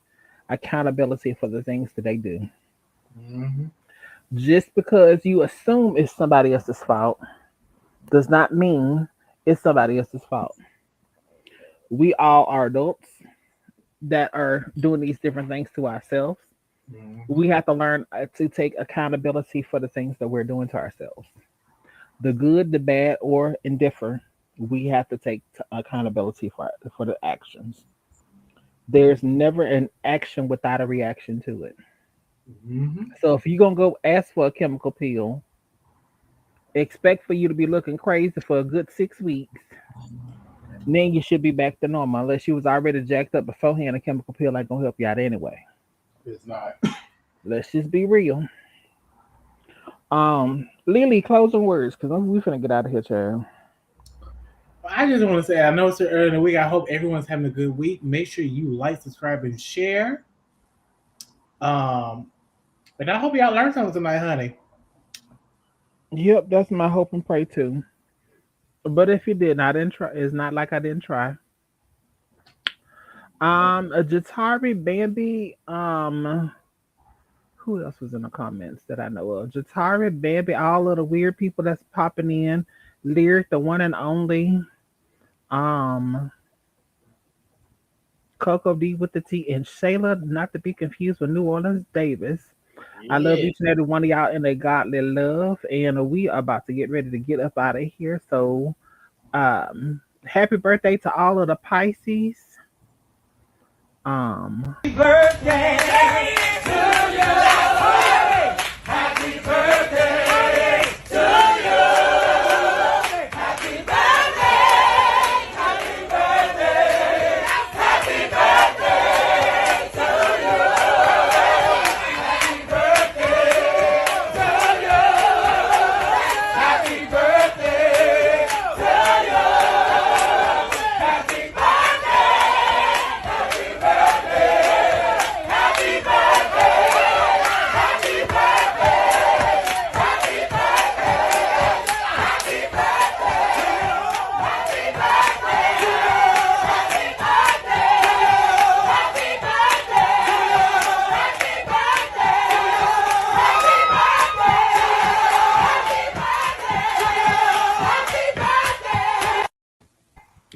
accountability for the things that they do. Mhm. Just because you assume it's somebody else's fault does not mean it's somebody else's fault. We all are adults that are doing these different things to ourselves. Mhm. We have to learn to take accountability for the things that we're doing to ourselves. The good, the bad, or indifferent, we have to take accountability for the actions. There's never an action without a reaction to it. Mhm. So if you're gonna go ask for a chemical peel, expect for you to be looking crazy for a good 6 weeks. Then you should be back to normal, unless you was already jacked up beforehand. A chemical peel ain't gonna help you out anyway. It's not. Let's just be real. Lily, closing words, cause we finna get out of here, child. I just want to say, I know it's early in the week. I hope everyone's having a good week. Make sure you like, subscribe, and share. And I hope y'all learned something tonight, honey. Yep, that's my hope and pray too. But if you didn't, I didn't try. It's not like I didn't try. A Jatari Bambi. Who else was in the comments that I know of? Jatari Bambi. All of the weird people that's popping in. Lyric, the one and only. Um, Coco D with the T and Shayla, not to be confused with New Orleans Davis. I love Yeah. each and every one of y'all in a godly love, and we are about to get ready to get up out of here. So, happy birthday to all of the Pisces. Um,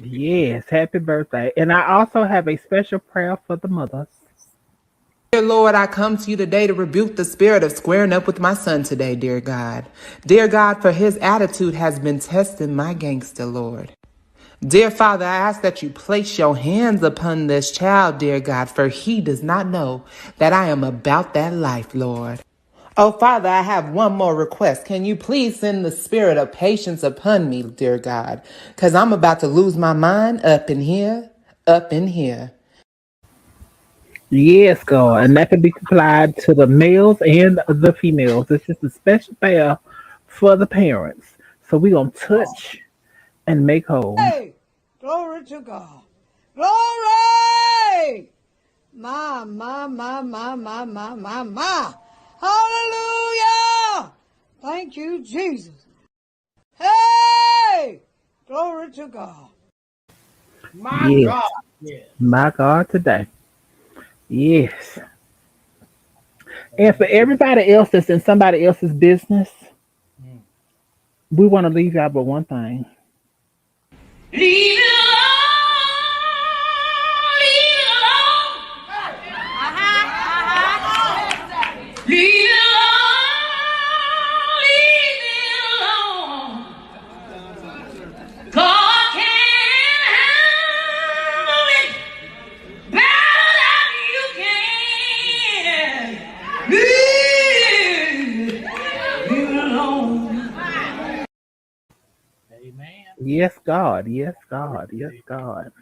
yes, happy birthday. And I also have a special prayer for the mothers. Dear Lord, I come to you today to rebuke the spirit of squaring up with my son today, dear God. Dear God, for his attitude has been testing my gangster, Lord. Dear Father, I ask that you place your hands upon this child, dear God, for he does not know that I am about that life, Lord. Oh, Father, I have one more request. Can you please send the spirit of patience upon me, dear God? Because I'm about to lose my mind up in here, up in here. Yes, God. And that can be applied to the males and the females. It's just a special prayer for the parents. So we're going to touch and make whole. Hey, glory to God. Glory! My. Hallelujah! Thank you, Jesus. Hey, glory to God. My Yes, God. Yeah. my God, today. Yes. And for everybody else that's in somebody else's business, Mm. we want to leave y'all but one thing. Leave it alone. Leave it alone. Leave it alone. Leave it alone. God can handle it better than you can. Leave it alone. Amen. Yes, God. Yes, God. Yes, God.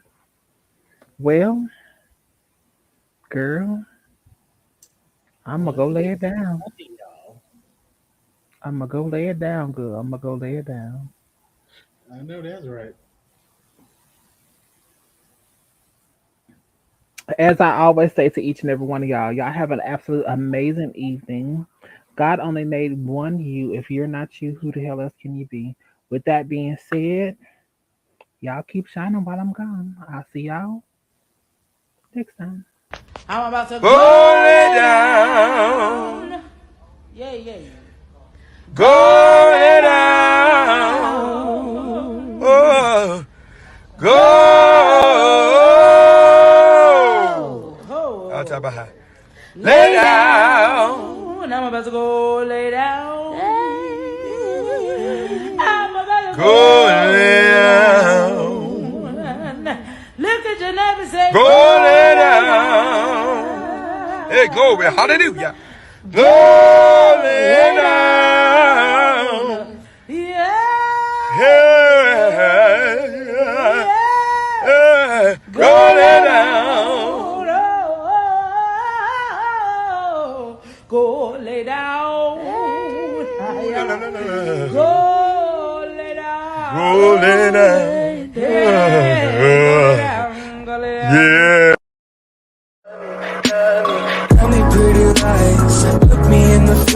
Well, girl, I'm going Well, to go let's lay get it down. started, y'all. I'm going to go lay it down, girl. I'm going to go lay it down. I know that's right. As I always say to each and every one of y'all, y'all have an absolute amazing evening. God only made one you. If you're not you, who the hell else can you be? With that being said, y'all keep shining while I'm gone. I'll see y'all next time. I'm about to go lay down. Yeah, yeah. Go lay down. Oh, go. I'll try behind. Lay down. I'm about to go lay down. I'm about to Go lay down. Look at your neighbor and say, Go lay down. Hey, glory. Hallelujah. Go lay down. Yeah. Yeah. Yeah. Go lay down. Go lay down. La, la, la, la, la. Go lay down. Go lay down. Yeah. Tell me pretty lies, look me in the